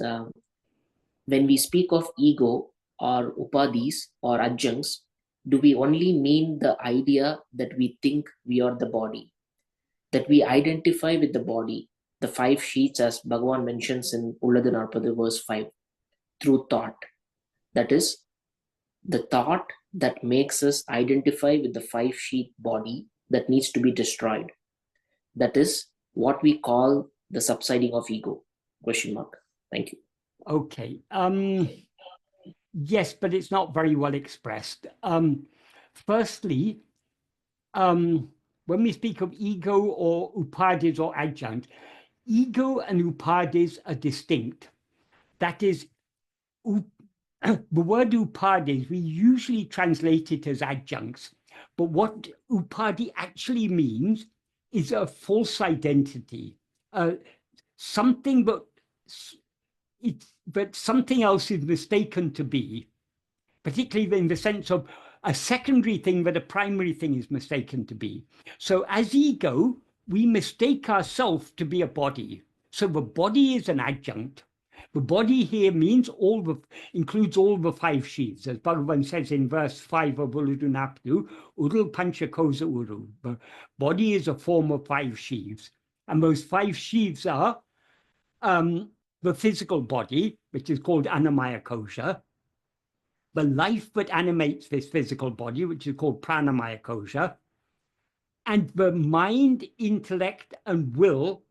when we speak of ego or upadhis or adjuncts, do we only mean the idea that we think we are the body, that we identify with the body, the five sheets as Bhagavan mentions in Ulladu Narpadu verse 5, through thought? That is, the thought that makes us identify with the five-sheet body that needs to be destroyed. That is what we call the subsiding of ego. Question mark. Thank you. Okay. Yes, but it's not very well expressed. Firstly, when we speak of ego or upadhis or adjunct, ego and upadhis are distinct. That is, the word upadhis, we usually translate it as adjuncts, but what upadhi actually means is a false identity, something but something else is mistaken to be, particularly in the sense of a secondary thing that a primary thing is mistaken to be. So as ego, we mistake ourselves to be a body. So the body is an adjunct. The body here includes all the five sheaths, as Bhagavan says in verse 5 of Uludunapdu, Urul Panchakosa Uru. The body is a form of five sheaths. And those five sheaths are the physical body, which is called Annamaya Kosha, the life that animates this physical body, which is called Pranamaya Kosha, and the mind, intellect, and will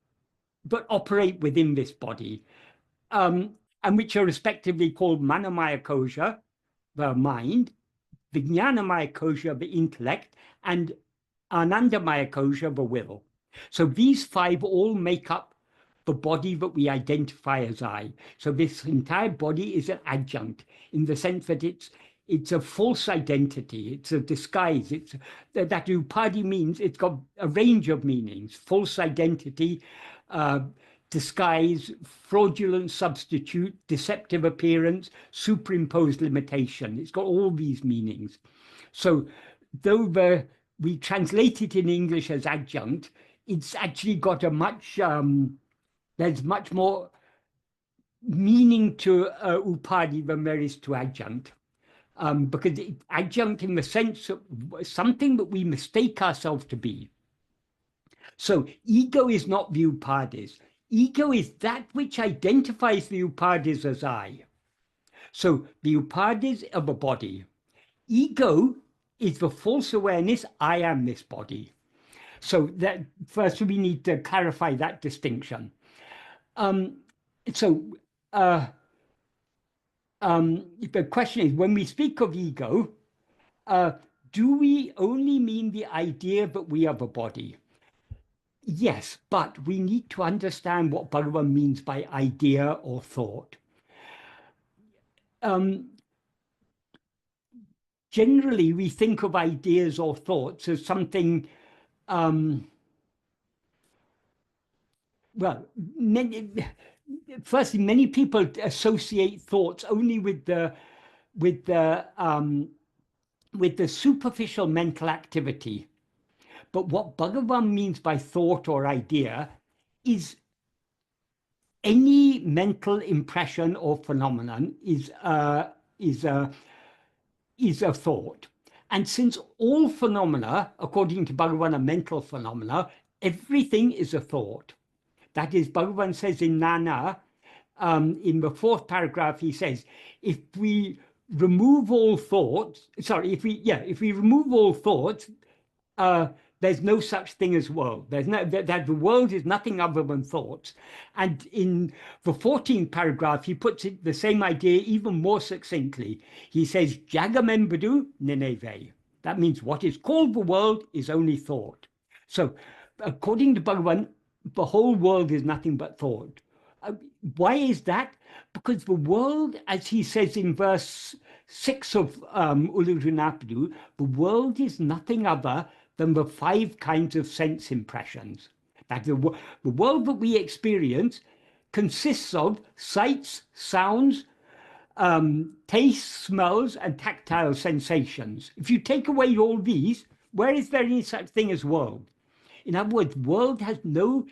that operate within this body, and which are respectively called Manamaya Kosha, the mind, Vijnanamaya Kosha, the intellect, and Anandamaya Kosha, the will. So these five all make up the body that we identify as I. So this entire body is an adjunct in the sense that it's a false identity, it's a disguise. That upadhi means it's got a range of meanings: false identity, disguise, fraudulent substitute, deceptive appearance, superimposed limitation. It's got all these meanings. So though we translate it in English as adjunct, it's actually got a there's much more meaning to upadhi than there is to adjunct. Because adjunct in the sense of something that we mistake ourselves to be. So ego is not the upadhis. Ego is that which identifies the upadhis as I. So the upadhis of a body. Ego is the false awareness, I am this body. So that first we need to clarify that distinction. The question is, when we speak of ego, do we only mean the idea that we are the body? Yes, but we need to understand what Bhagavan means by idea or thought. Generally, we think of ideas or thoughts as something firstly, many people associate thoughts only with the superficial mental activity. But what Bhagavan means by thought or idea is any mental impression or phenomenon is a thought. And since all phenomena, according to Bhagavan, are mental phenomena, everything is a thought. That is, Bhagavan says in Nana, in the fourth paragraph, he says, if we remove all thoughts, if we remove all thoughts, there's no such thing as world. There's no, that the world is nothing other than thoughts. And in the 14th paragraph, he puts it the same idea even more succinctly. He says, Jagamembadu Nineve. That means what is called the world is only thought. So according to Bhagavan, the whole world is nothing but thought. Why is that? Because the world, as he says in verse 6 of Ulutunapadu, the world is nothing other than the 5 kinds of sense impressions. That the world that we experience consists of sights, sounds, tastes, smells, and tactile sensations. If you take away all these, where is there any such thing as world? In other words, world has no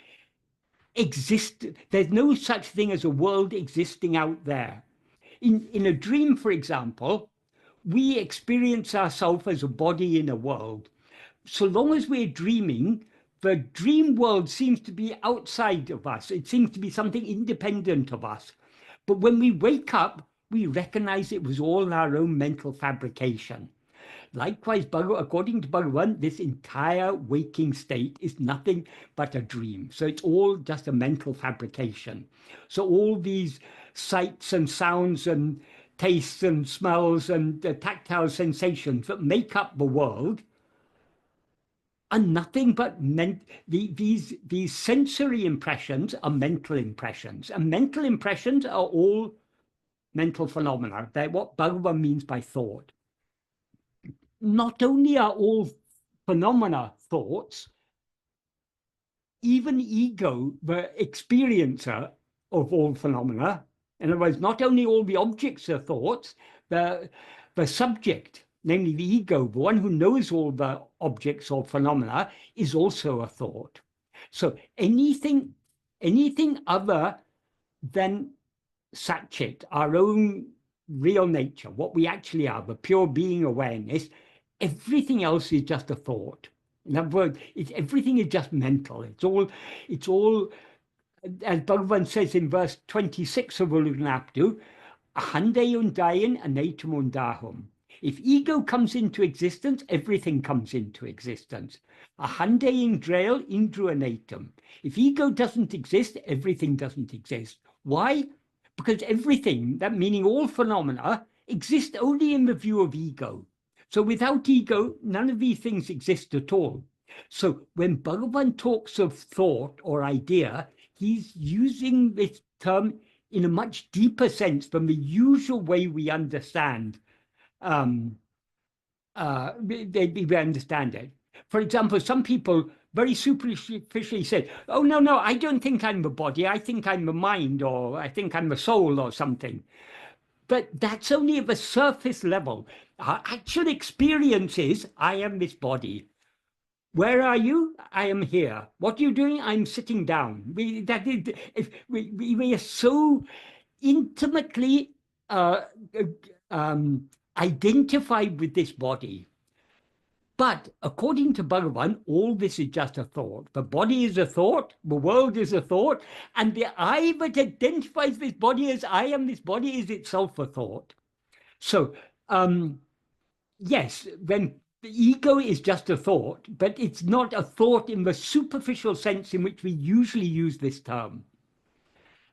there's no such thing as a world existing out there. In a dream, for example, we experience ourselves as a body in a world. So long as we're dreaming, the dream world seems to be outside of us. It seems to be something independent of us. But when we wake up, we recognize it was all our own mental fabrication. Likewise, according to Bhagavan, this entire waking state is nothing but a dream. So it's all just a mental fabrication. So all these sights and sounds and tastes and smells and tactile sensations that make up the world are nothing but these sensory impressions are mental impressions. And mental impressions are all mental phenomena. They're what Bhagavan means by thought. Not only are all phenomena thoughts, even ego, the experiencer of all phenomena, in other words, not only all the objects are thoughts, the subject, namely the ego, the one who knows all the objects or phenomena, is also a thought. So anything other than Satchit, our own real nature, what we actually are, the pure being awareness, everything else is just a thought. In other words, everything is just mental. It's all, as Bhagavan says in verse 26 of Ulutunapadu, ahande undayan anatum undahum. If ego comes into existence, everything comes into existence. Ahande indrail indru anatum. If ego doesn't exist, everything doesn't exist. Why? Because everything, that meaning all phenomena, exist only in the view of ego. So without ego, none of these things exist at all. So when Bhagavan talks of thought or idea, he's using this term in a much deeper sense than the usual way we understand we understand it. For example, some people very superficially say, oh, no, I don't think I'm the body. I think I'm the mind, or I think I'm the soul or something. But that's only at the surface level. Our actual experience is, I am this body. Where are you? I am here. What are you doing? I'm sitting down. We are so intimately identified with this body. But according to Bhagavan, all this is just a thought. The body is a thought, the world is a thought, and the I that identifies this body as I am this body is itself a thought. So, yes, when the ego is just a thought, but it's not a thought in the superficial sense in which we usually use this term.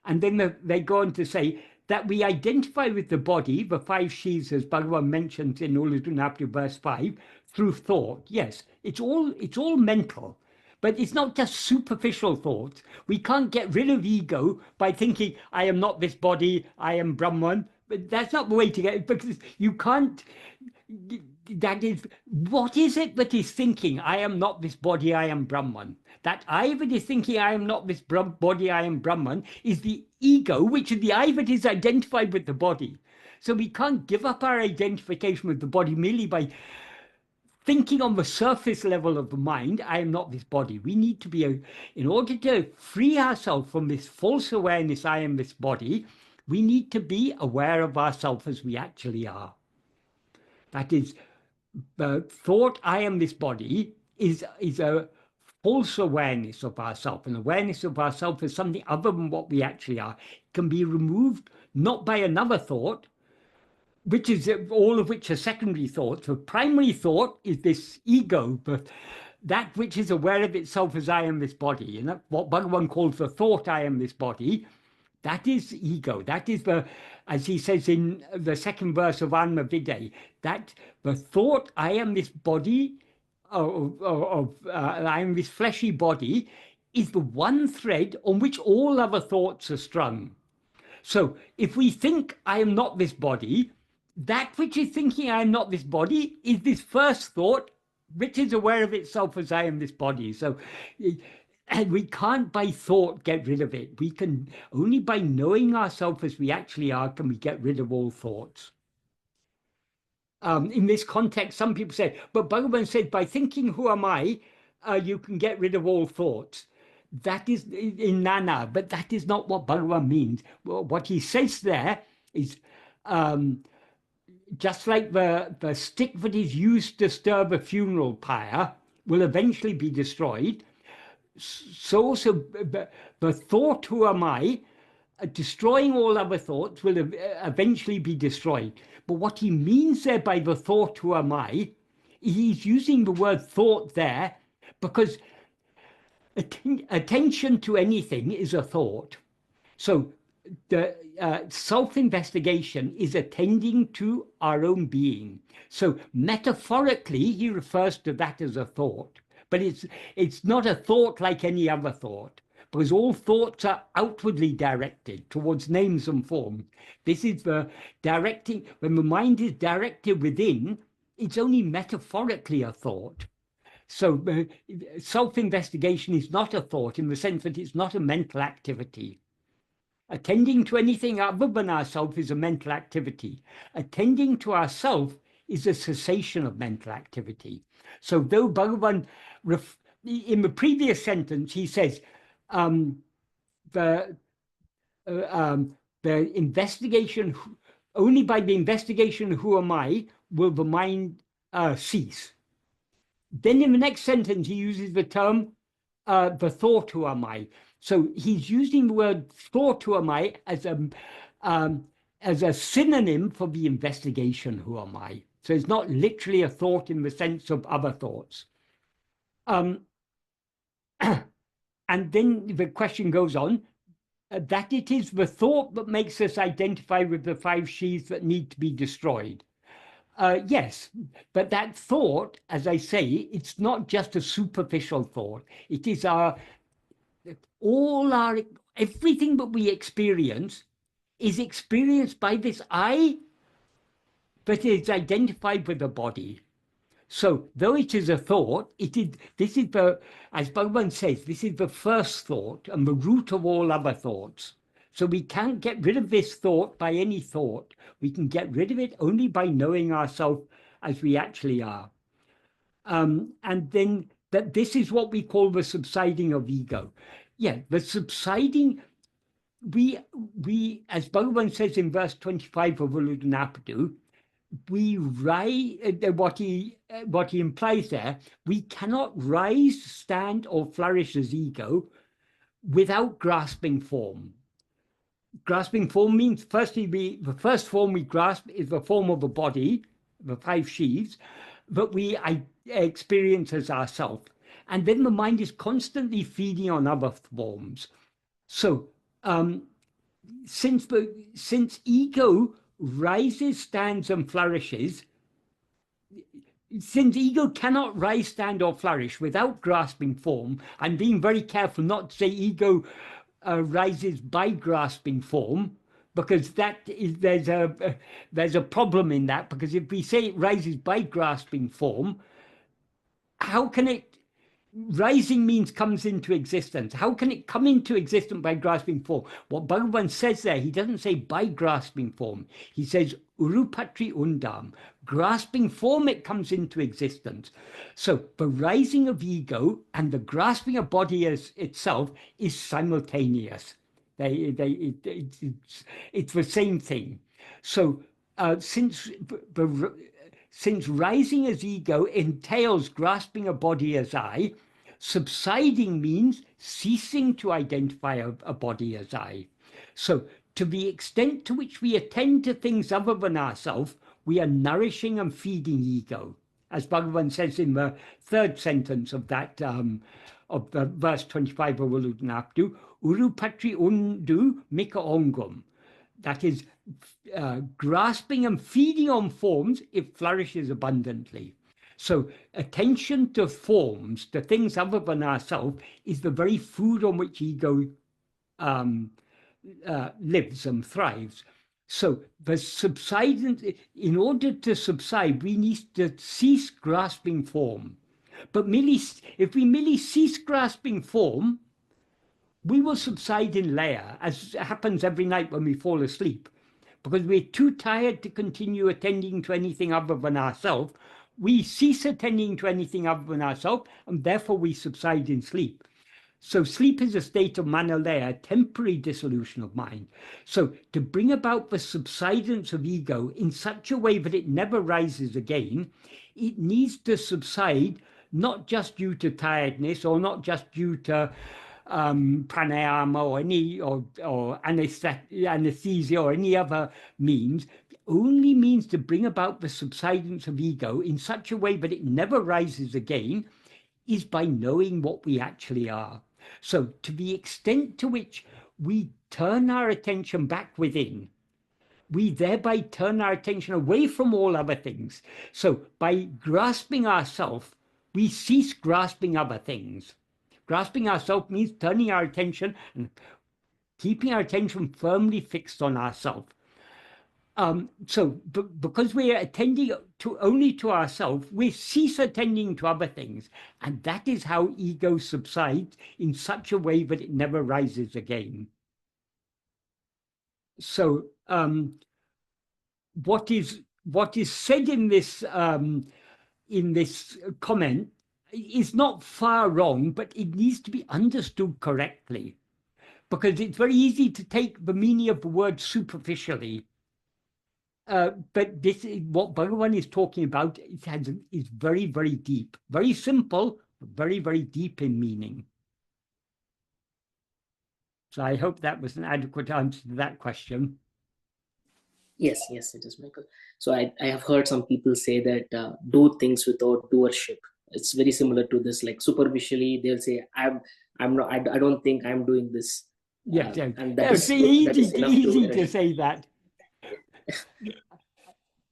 And then they go on to say that we identify with the body, the 5 sheaths, as Bhagavan mentions in Ulutunapadu verse 5, through thought. Yes, it's all mental, but it's not just superficial thoughts. We can't get rid of ego by thinking, I am not this body, I am Brahman. But that's not the way to get it, because you can't. That is, what is it that is thinking, I am not this body, I am Brahman? That I that is thinking, I am not this body, I am Brahman, is the ego, which is the I that is identified with the body. So we can't give up our identification with the body merely by thinking on the surface level of the mind, I am not this body. We need to be, in order to free ourselves from this false awareness, I am this body, we need to be aware of ourselves as we actually are. That is, the thought, I am this body, is a false awareness of ourselves. An awareness of ourselves as something other than what we actually are. It can be removed not by another thought, which is all of which are secondary thoughts. The primary thought is this ego, but that which is aware of itself as I am this body, and what Bhagavan calls the thought I am this body, that is ego. That is the, as he says in the second verse of Atma-vichara, that the thought I am this body, I am this fleshy body, is the one thread on which all other thoughts are strung. So if we think I am not this body, that which is thinking I am not this body is this first thought, which is aware of itself as I am this body. So, and we can't by thought get rid of it. We can only by knowing ourselves as we actually are can we get rid of all thoughts. In this context, some people say, but Bhagavan said, by thinking, who am I, you can get rid of all thoughts. That is in Nana, but that is not what Bhagavan means. What he says there is just like the stick that is used to stir a funeral pyre will eventually be destroyed, so also the thought, who am I, destroying all other thoughts will eventually be destroyed. But what he means there by the thought, who am I, he's using the word thought there because attention to anything is a thought. So the self-investigation is attending to our own being. So metaphorically, he refers to that as a thought, but it's not a thought like any other thought, because all thoughts are outwardly directed towards names and forms. This is the directing. When the mind is directed within, it's only metaphorically a thought. So self-investigation is not a thought in the sense that it's not a mental activity. Attending to anything other than ourself is a mental activity. Attending to ourself is a cessation of mental activity. So though Bhagavan, in the previous sentence, he says, the investigation, only by the investigation, who am I, will the mind cease. Then in the next sentence, he uses the term, the thought, who am I. So he's using the word thought, who am I, as a synonym for the investigation, who am I. So it's not literally a thought in the sense of other thoughts. And then the question goes on, that it is the thought that makes us identify with the 5 sheaths that need to be destroyed. Yes, but that thought, as I say, it's not just a superficial thought. It is everything that we experience is experienced by this I that is identified with the body. So though it is a thought, this is as Bhagavan says, this is the first thought and the root of all other thoughts. So we can't get rid of this thought by any thought. We can get rid of it only by knowing ourselves as we actually are. And then that this is what we call the subsiding of ego. Yeah, the subsiding, we as Bhagavan says in verse 25 of Uludunapadu, what he implies there, we cannot rise, stand, or flourish as ego without grasping form. Grasping form means, firstly, the first form we grasp is the form of the body, the 5 sheaths, that we experience as ourself. And then the mind is constantly feeding on other forms. So since ego rises, stands, and flourishes, since ego cannot rise, stand, or flourish without grasping form, I'm being very careful not to say ego rises by grasping form, because there's a problem in that, because if we say it rises by grasping form, how can it, rising means comes into existence. How can it come into existence by grasping form? What Bhagavan says there, he doesn't say by grasping form. He says urupatri undam. Grasping form, it comes into existence. So the rising of ego and the grasping of body as itself is simultaneous. It's the same thing. So since rising as ego entails grasping a body as I, subsiding means ceasing to identify a body as I. So to the extent to which we attend to things other than ourselves, we are nourishing and feeding ego. As Bhagavan says in the 3rd sentence of that, of the verse 25 of Uludunapadu, Urupatri undu mika ongum. That is, grasping and feeding on forms, it flourishes abundantly. So attention to forms, to things other than ourselves, is the very food on which ego lives and thrives. So the subsidence, in order to subside, we need to cease grasping form. But if we merely cease grasping form, we will subside in layer, as happens every night when we fall asleep. Because we're too tired to continue attending to anything other than ourselves, we cease attending to anything other than ourselves, and therefore we subside in sleep. So sleep is a state of manalaya, temporary dissolution of mind. So to bring about the subsidence of ego in such a way that it never rises again, it needs to subside not just due to tiredness or not just due to pranayama or anesthesia or any other means, only means to bring about the subsidence of ego in such a way that it never rises again is by knowing what we actually are. So to the extent to which we turn our attention back within, we thereby turn our attention away from all other things. So by grasping ourself, we cease grasping other things. Grasping ourself means turning our attention and keeping our attention firmly fixed on ourself. Because we are attending only to ourselves, we cease attending to other things. And that is how ego subsides in such a way that it never rises again. So what is said in this comment is not far wrong, but it needs to be understood correctly. Because it's very easy to take the meaning of the word superficially. But this is what Bhagavan is talking about. Is very, very deep, very simple, but very, very deep in meaning. So I hope that was an adequate answer to that question. Yes, it is, Michael. So I have heard some people say that do things without doership. It's very similar to this. Like superficially, they'll say, "I'm not. I don't think I'm doing this." Yes, and it's easy to say that.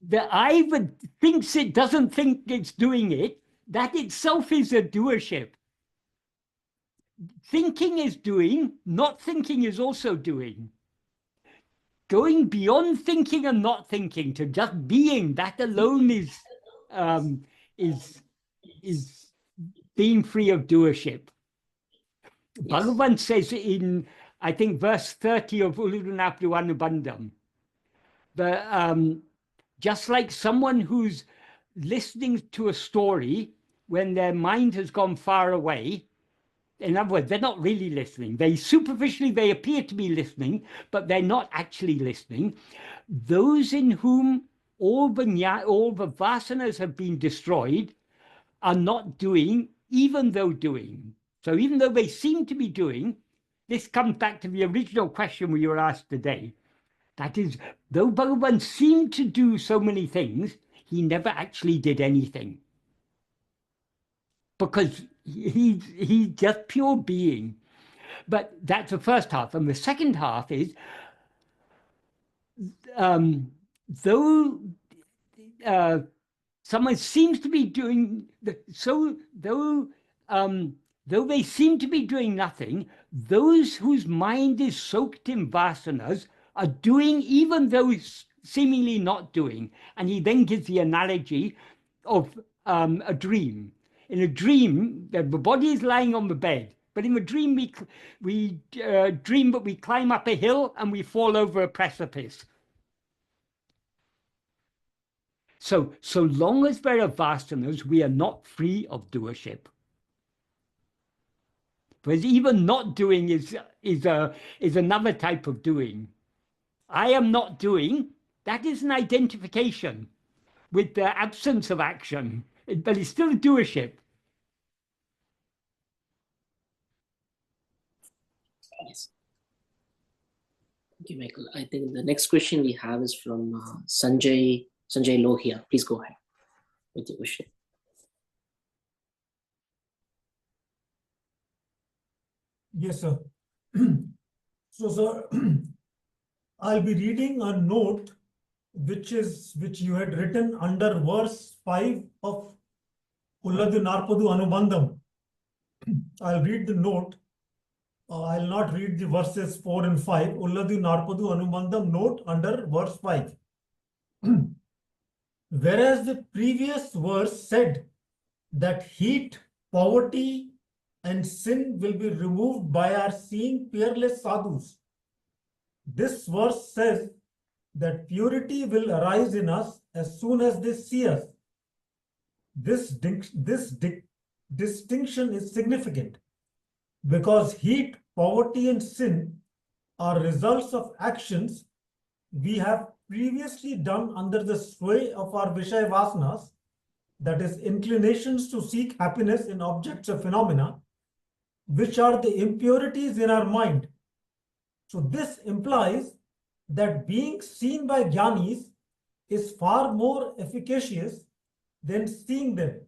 The I that thinks it doesn't think it's doing it, that itself is a doership. Thinking is doing, not thinking is also doing. Going beyond thinking and not thinking to just being, that alone is being free of doership. Yes. Bhagavan says in, I think, verse 30 of Ulunapluanubandam, just like someone who's listening to a story when their mind has gone far away. In other words, they're not really listening. They appear to be listening, but they're not actually listening. Those in whom all the vasanas have been destroyed are not doing, even though doing. So even though they seem to be doing, this comes back to the original question we were asked today. That is, though Bhagavan seemed to do so many things, he never actually did anything. Because he's just pure being. But that's the first half. And the second half is, though someone seems to be doing, though they seem to be doing nothing, those whose mind is soaked in vasanas are doing even though seemingly not doing. And he then gives the analogy of a dream. In a dream, the body is lying on the bed, but in the dream we dream that we climb up a hill and we fall over a precipice. So long as there are vasanas, we are not free of doership. Because even not doing is another type of doing. I am not doing, that is an identification with the absence of action, but it's still a doership. Yes. Thank you, Michael. I think the next question we have is from Sanjay Lohia. Please go ahead with your question. Yes, sir. So, sir, I'll be reading a note which you had written under verse 5 of Ulladu Narpadu Anubandham. I'll read the note. I'll not read the verses 4 and 5. Ulladu Narpadu Anubandham note under verse 5. Whereas the previous verse said that heat, poverty, and sin will be removed by our seeing peerless sadhus. This verse says that purity will arise in us as soon as they see us. This distinction is significant because heat, poverty, and sin are results of actions we have previously done under the sway of our Vishaya Vasanas, that is, inclinations to seek happiness in objects or phenomena, which are the impurities in our mind. So this implies that being seen by jnanis is far more efficacious than seeing them,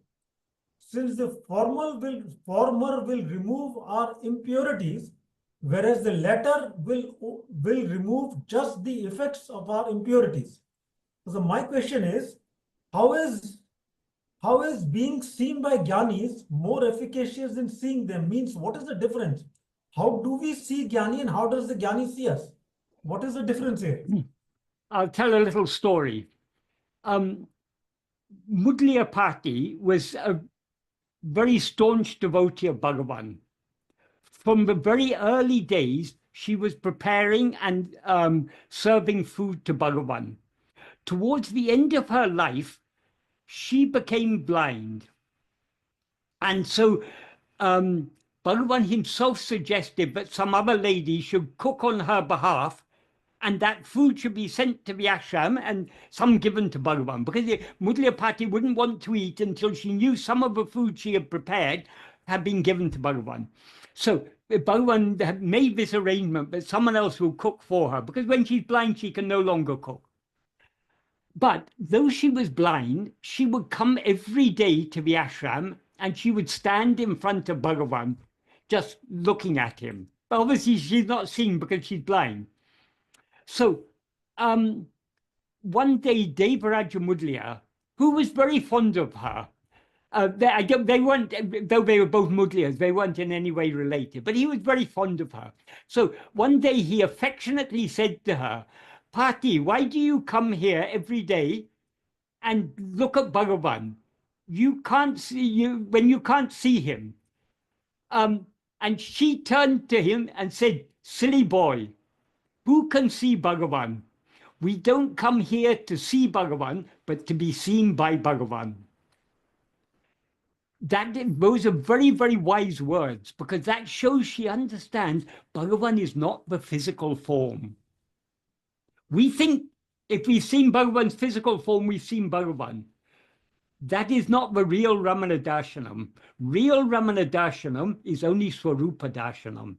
since the former will remove our impurities, whereas the latter will remove just the effects of our impurities. So my question is, how is being seen by jnanis more efficacious than seeing them? Means, what is the difference? How do we see jnani and how does the jnani see us? What is the difference here? I'll tell a little story. Mudliapati was a very staunch devotee of Bhagavan. From the very early days, she was preparing and serving food to Bhagavan. Towards the end of her life, she became blind. And so Bhagavan himself suggested that some other lady should cook on her behalf, and that food should be sent to the ashram and some given to Bhagavan, because Mudliapati wouldn't want to eat until she knew some of the food she had prepared had been given to Bhagavan. So Bhagavan had made this arrangement that someone else will cook for her, because when she's blind, she can no longer cook. But though she was blind, she would come every day to the ashram and she would stand in front of Bhagavan, just looking at him. But obviously she's not seeing because she's blind. So one day, Devaraja Mudliya, who was very fond of her, they weren't, though they were both Mudliyas, they weren't in any way related, but he was very fond of her. So one day he affectionately said to her, Pati, why do you come here every day and look at Bhagavan? You can't see when you can't see him. And she turned to him and said, silly boy, who can see Bhagavan? We don't come here to see Bhagavan, but to be seen by Bhagavan. Those are very, very wise words, because that shows she understands Bhagavan is not the physical form. We think if we've seen Bhagavan's physical form, we've seen Bhagavan. That is not the real Ramana Darshanam. Real Ramana Darshanam is only Swarupa Darshanam.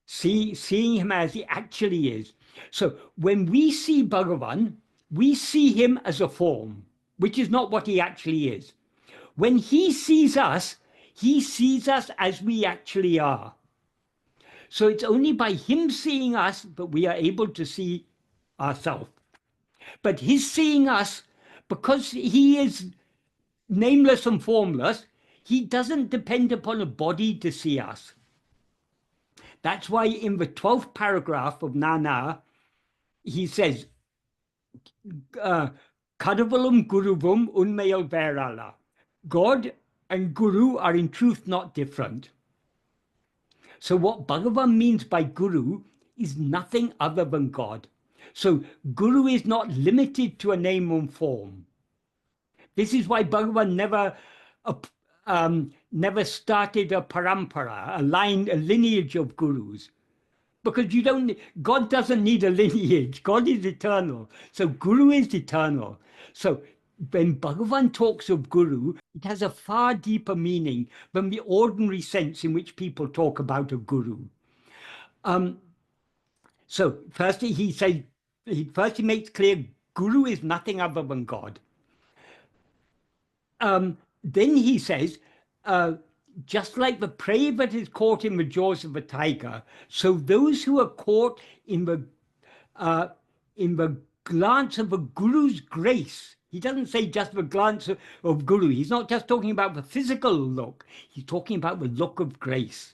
Seeing him as he actually is. So when we see Bhagavan, we see him as a form, which is not what he actually is. When he sees us as we actually are. So it's only by him seeing us that we are able to see ourselves. But his seeing us, because he is nameless and formless, he doesn't depend upon a body to see us. That's why in the 12th paragraph of Nana, he says, Kadavalam Guruvum Unmayal Verala. God and Guru are in truth not different. So what Bhagavan means by Guru is nothing other than God. So Guru is not limited to a name and form. This is why Bhagavan never started a parampara, a lineage of gurus. Because God doesn't need a lineage. God is eternal. So Guru is eternal. So when Bhagavan talks of Guru, it has a far deeper meaning than the ordinary sense in which people talk about a Guru. So first he makes clear Guru is nothing other than God. Then he says, just like the prey that is caught in the jaws of a tiger, so those who are caught in the glance of a Guru's grace He doesn't say just the glance of Guru. He's not just talking about the physical look. He's talking about the look of grace.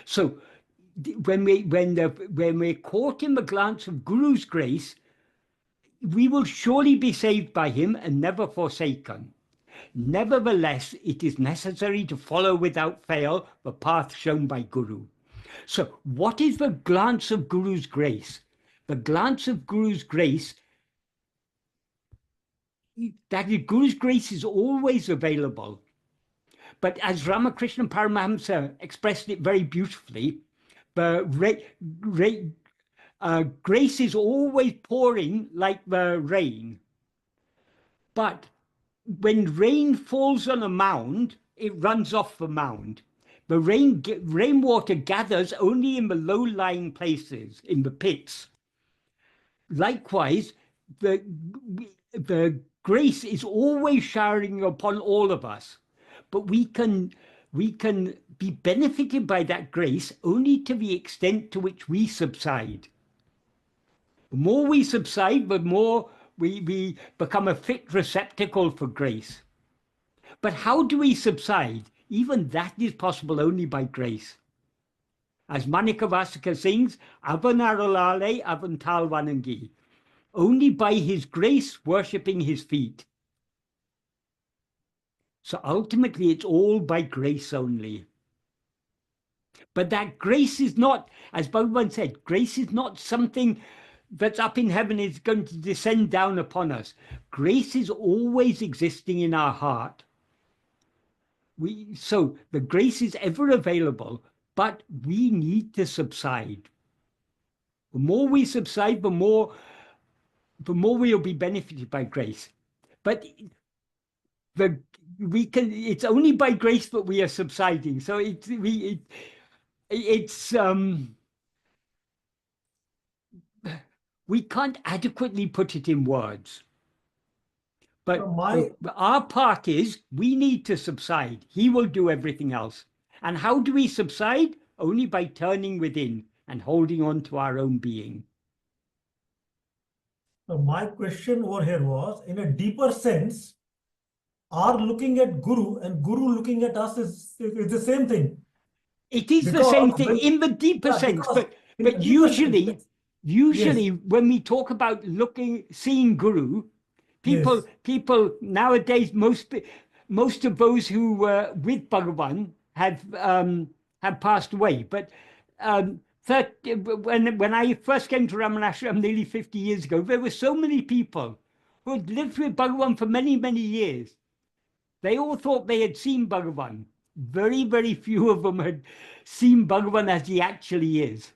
So when we're caught in the glance of Guru's grace, we will surely be saved by him and never forsaken. Nevertheless, it is necessary to follow without fail the path shown by Guru. So what is the glance of Guru's grace? The glance of Guru's grace, that is, Guru's grace is always available. But as Ramakrishna Paramahamsa expressed it very beautifully, the grace is always pouring like the rain. But when rain falls on a mound, it runs off the mound. The rainwater gathers only in the low-lying places, in the pits. Likewise, the grace is always showering upon all of us, but we can be benefited by that grace only to the extent to which we subside. The more we subside, the more we become a fit receptacle for grace. But how do we subside? Even that is possible only by grace. As Manikavasika sings, Avanarolale Avantalvanangi, only by his grace worshipping his feet. So ultimately it's all by grace only. But that grace is not, as Bhagavan said, grace is not something that's up in heaven, is going to descend down upon us. Grace is always existing in our heart. So the grace is ever available, but we need to subside. The more we subside, the more we'll be benefited by grace. But it's only by grace that we are subsiding. So we can't adequately put it in words. But our part is we need to subside. He will do everything else. And how do we subside? Only by turning within and holding on to our own being. So my question over here was, in a deeper sense, our looking at Guru and Guru looking at us is the same thing. It is the same thing in the deeper sense, but usually yes, when we talk about seeing Guru, people nowadays, most of those who were with Bhagavan have passed away. But when I first came to Ramanashram nearly 50 years ago, there were so many people who had lived with Bhagavan for many, many years. They all thought they had seen Bhagavan. Very, very few of them had seen Bhagavan as he actually is.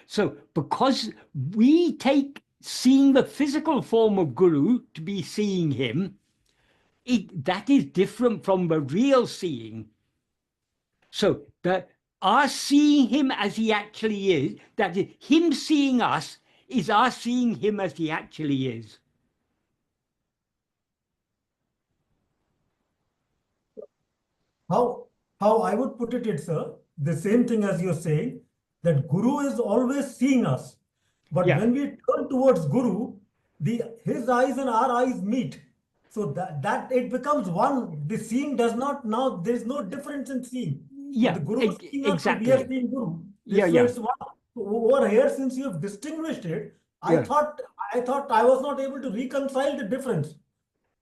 So because we take seeing the physical form of Guru to be seeing him, that is different from the real seeing. So that our seeing him as he actually is, that is, him seeing us, is our seeing him as he actually is. How I would put it, sir, the same thing as you're saying, that Guru is always seeing us. But when we turn towards Guru, his eyes and our eyes meet. So that it becomes one. The seeing does not, now there's no difference in seeing. Yeah, the Guru is seeing us, exactly. we are seeing Guru. It's one. Over here, since you have distinguished it, I thought I was not able to reconcile the difference.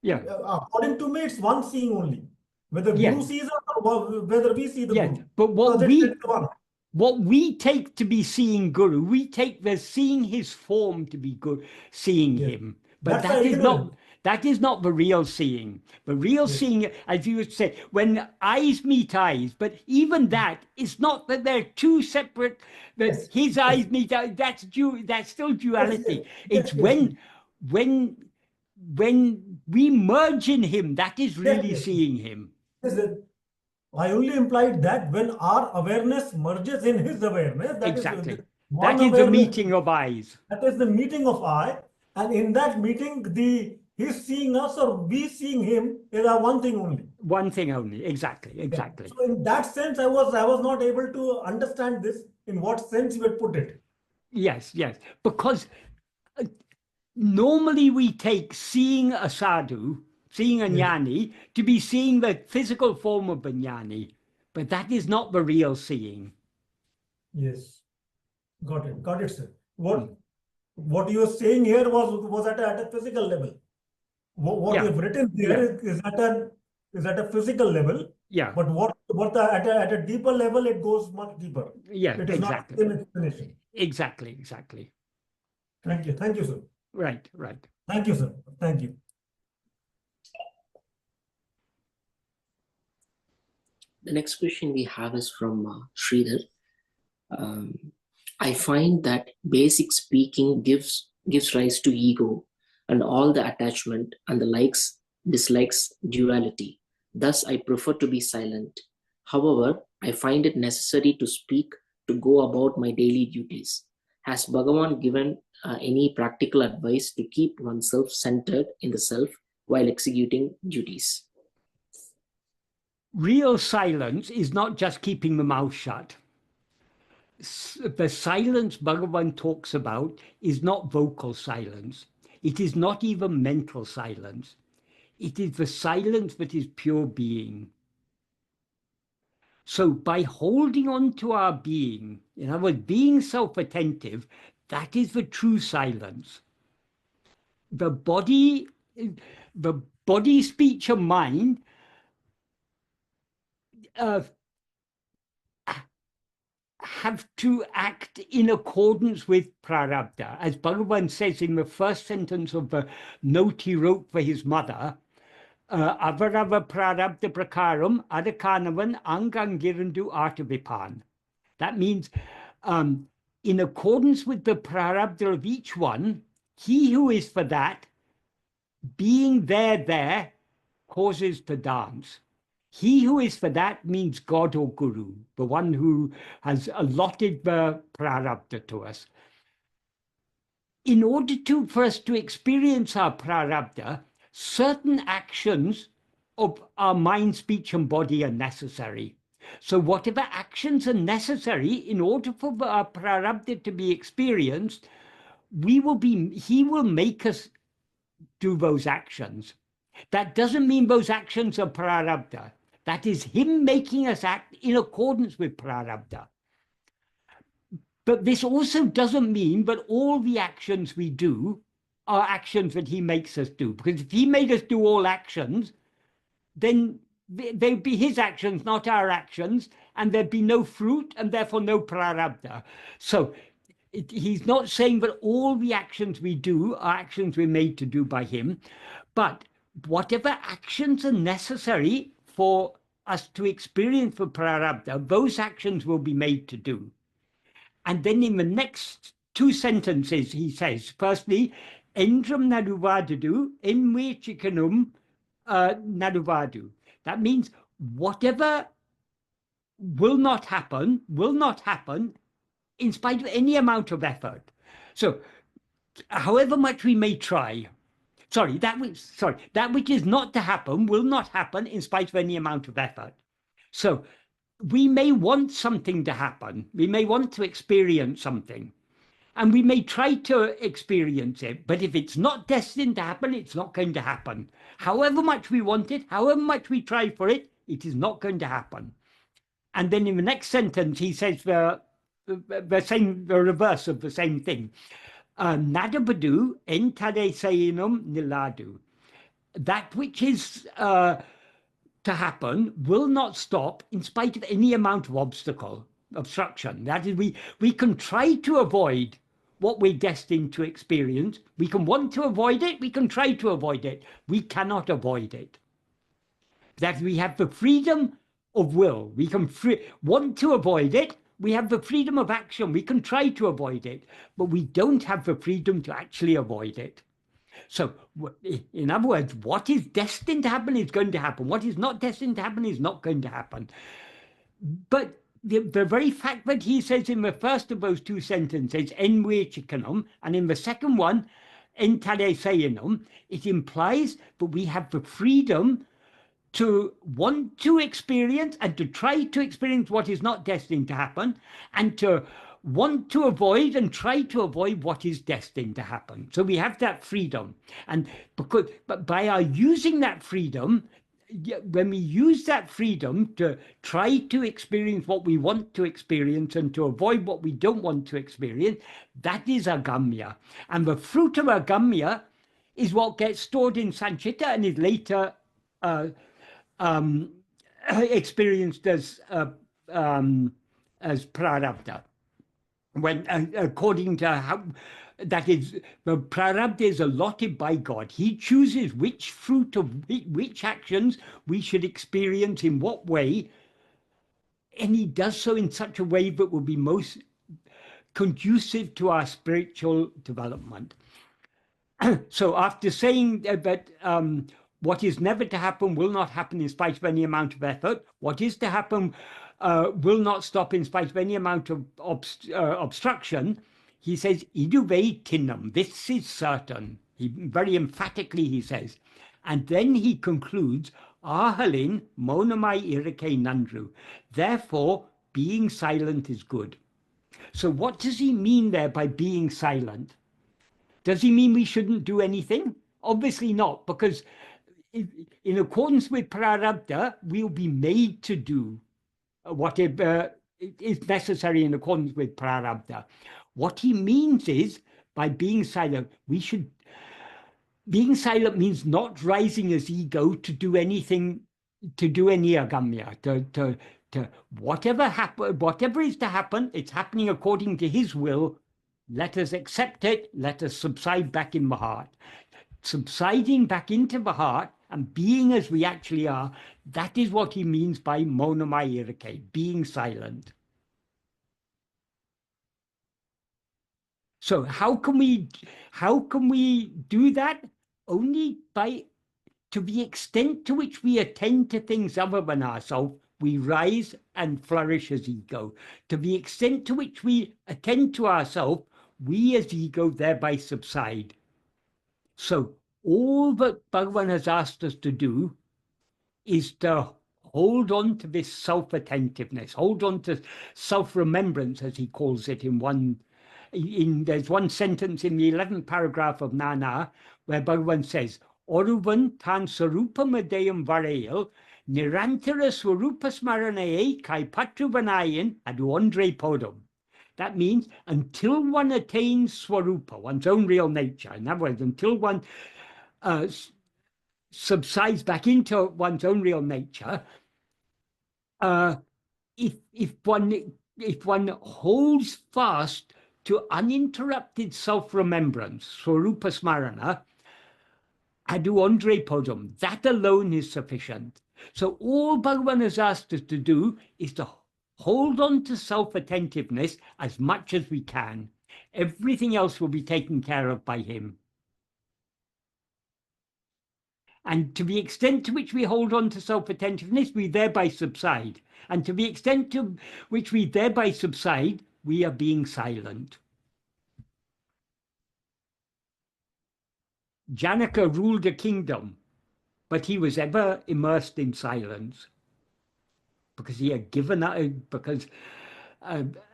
According to me, it's one seeing only. Whether Guru sees us or whether we see the Guru. But what we take to be seeing Guru, we take the seeing his form to be seeing him. But that is not the real seeing. The real seeing, as you would say, when eyes meet eyes, but even that, it's not that they're two separate, that his eyes meet eyes, that's still duality. It's when we merge in him, that is really seeing him. I only implied that when our awareness merges in his awareness, that is the meeting of eyes. That is the meeting of eye, and in that meeting, his seeing us or we seeing him is one thing only. One thing only, exactly. So in that sense, I was not able to understand this. In what sense you had put it? Yes, because Normally we take seeing a sadhu, seeing a Yes. jnani, to be seeing the physical form of the jnani, but that is not the real seeing. Yes. Got it, sir. What you are saying here was at a physical level. What Yeah. you have written here is at a physical level, Yeah, but at a deeper level, it goes much deeper. yeah, It is not exactly. the same explanation. Exactly. Thank you, sir. Right. Thank you, sir. Thank you. The next question we have is from Sridhar. I find that basic speaking gives rise to ego and all the attachment and the likes, dislikes, duality. Thus, I prefer to be silent. However, I find it necessary to speak to go about my daily duties. Has Bhagavan given any practical advice to keep oneself centered in the self while executing duties? Real silence is not just keeping the mouth shut. The silence Bhagavan talks about is not vocal silence. It is not even mental silence. It is the silence that is pure being. So by holding on to our being, in other words, being self-attentive, that is the true silence. The body, speech, and mind have to act in accordance with prarabdha. As Bhagavan says in the first sentence of the note he wrote for his mother, avarava prarabdha prakaram adakanavan angangirandu artavipan. That means in accordance with the prarabdha of each one, he who is for that, being there, causes to dance. He who is for that means God or Guru, the one who has allotted the prarabdha to us. In order for us to experience our prarabdha, certain actions of our mind, speech, and body are necessary. So whatever actions are necessary in order for our prarabdha to be experienced, he will make us do those actions. That doesn't mean those actions are prarabdha. That is him making us act in accordance with prarabdha. But this also doesn't mean that all the actions we do are actions that he makes us do. Because if he made us do all actions, then they'd be his actions, not our actions, and there'd be no fruit and therefore no prarabdha. So he's not saying that all the actions we do are actions we're made to do by him, but whatever actions are necessary for us to experience the prarabdha, those actions will be made to do. And then in the next two sentences, he says, firstly, Endram naduvadadu, envechikanum naduvadu. That means whatever will not happen in spite of any amount of effort. So however much we may try, that which is not to happen will not happen in spite of any amount of effort. So we may want something to happen. We may want to experience something. And we may try to experience it, but if it's not destined to happen, it's not going to happen. However much we want it, however much we try for it, it is not going to happen. And then in the next sentence, he says the reverse of the same thing. Nadabadu entade seinum niladu. That which is to happen will not stop in spite of any amount of obstruction. That is, we can try to avoid what we're destined to experience. We can want to avoid it. We can try to avoid it. We cannot avoid it. That we have the freedom of will. We can want to avoid it. We have the freedom of action. We can try to avoid it, but we don't have the freedom to actually avoid it. So, in other words, what is destined to happen is going to happen. What is not destined to happen is not going to happen. But the very fact that he says in the first of those two sentences, envechikanum, and in the second one, entade seinum, it implies that we have the freedom to want to experience and to try to experience what is not destined to happen, and to want to avoid and try to avoid what is destined to happen. So we have that freedom. And but by our using that freedom, when we use that freedom to try to experience what we want to experience and to avoid what we don't want to experience, that is agamya. And the fruit of agamya is what gets stored in sanchita and is later experienced as prarabdha. When according to how that is, the prarabdha is allotted by God. He chooses which fruit of which actions we should experience in what way, and he does so in such a way that will be most conducive to our spiritual development. So after saying that what is never to happen will not happen in spite of any amount of effort, what is to happen will not stop in spite of any amount of obstruction, he says, iduve tinnam, this is certain. Very emphatically he says. And then he concludes, ahalin monamai irike nandru. Therefore, being silent is good. So what does he mean there by being silent? Does he mean we shouldn't do anything? Obviously not, because in accordance with prarabdha, we'll be made to do whatever is necessary in accordance with prarabdha. What he means is, by being silent, being silent means not rising as ego to do anything, to do any agamya, to whatever is to happen, it's happening according to his will. Let us accept it. Let us subside back in the heart. Subsiding back into the heart and being as we actually are, that is what he means by monamai irike, being silent. So how can we do that? Only by, to the extent to which we attend to things other than ourselves, we rise and flourish as ego. To the extent to which we attend to ourselves, we as ego thereby subside. So all that Bhagavan has asked us to do is to hold on to this self-attentiveness, hold on to self-remembrance, as he calls it there's one sentence in the 11th paragraph of Nana, where Bhagavan says, Oruvan tan sarupa madeyam varayal, nirantara swarupa smaranaye kai patruvanayan adu andre podam. That means until one attains swarupa, one's own real nature, in other words, until one subsides back into one's own real nature, if one holds fast to uninterrupted self-remembrance, swarupa smarana, adu andre podam, that alone is sufficient. So all Bhagavan has asked us to do is to hold on to self-attentiveness as much as we can. Everything else will be taken care of by him. And to the extent to which we hold on to self-attentiveness, we thereby subside. And to the extent to which we thereby subside, we are being silent. Janaka ruled a kingdom, but he was ever immersed in silence because he had given up, because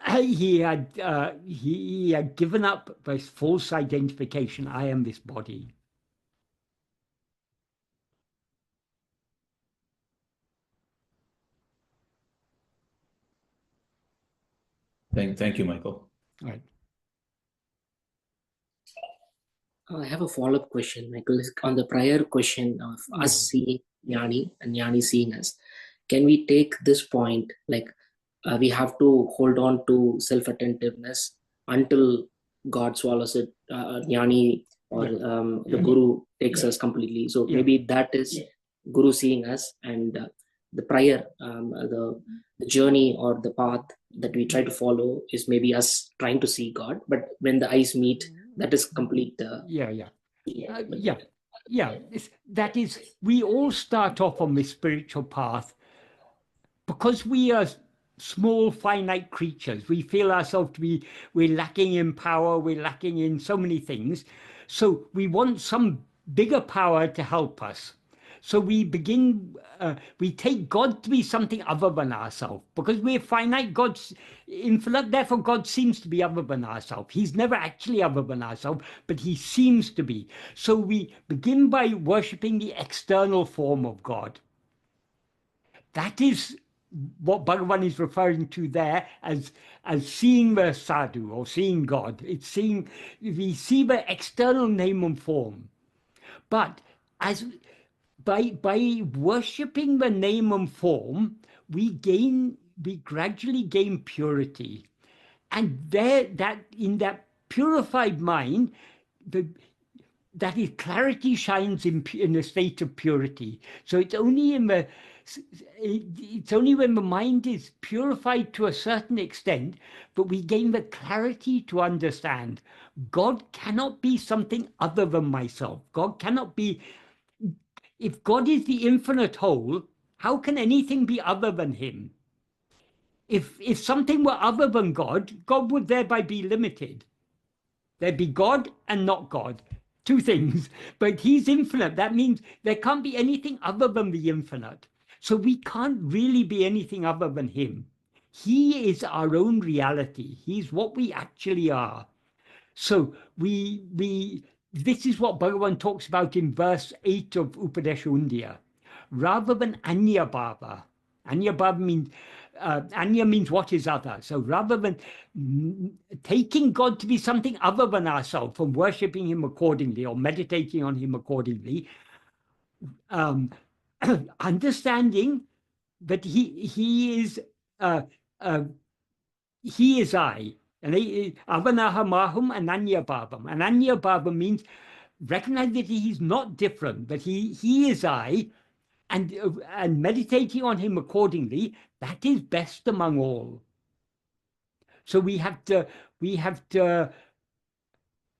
he had given up this false identification, I am this body. Thank you, Michael. All right. I have a follow-up question, Michael, on the prior question of us seeing Jnani and Jnani seeing us. Can we take this point, like we have to hold on to self-attentiveness until God swallows it, Jnani or the Guru takes us completely. So maybe that is Guru seeing us, and the prior, the journey or the path that we try to follow is maybe us trying to see God. But when the eyes meet, that is complete. That is, we all start off on this spiritual path because we are small, finite creatures. We feel ourselves to be, we're lacking in power, we're lacking in so many things. So we want some bigger power to help us. So we begin, we take God to be something other than ourselves. Because we're finite, God's infinite, therefore God seems to be other than ourselves. He's never actually other than ourselves, but he seems to be. So we begin by worshipping the external form of God. That is what Bhagavan is referring to there as seeing the sadhu or seeing God. It's seeing, we see the external name and form. But as by worshipping the name and form, we gradually gain purity. And in that purified mind, that is, clarity shines in a state of purity. So it's only when the mind is purified to a certain extent, but we gain the clarity to understand God cannot be something other than myself. God cannot be. If God is the infinite whole, how can anything be other than him? If something were other than God, God would thereby be limited. There'd be God and not God. Two things. But he's infinite. That means there can't be anything other than the infinite. So we can't really be anything other than him. He is our own reality. He's what we actually are. So this is what Bhagavan talks about in verse 8 of Upadesha. Rather than Anya Bhava. Anya Bhava means Anya means what is other. So rather than taking God to be something other than ourselves and worshipping him accordingly or meditating on him accordingly, understanding that he is I. And Avanaha Mahum Ananya Bhavam. Ananya Bhavam means recognize that he is not different, but he is I, and meditating on him accordingly, that is best among all. So we have to,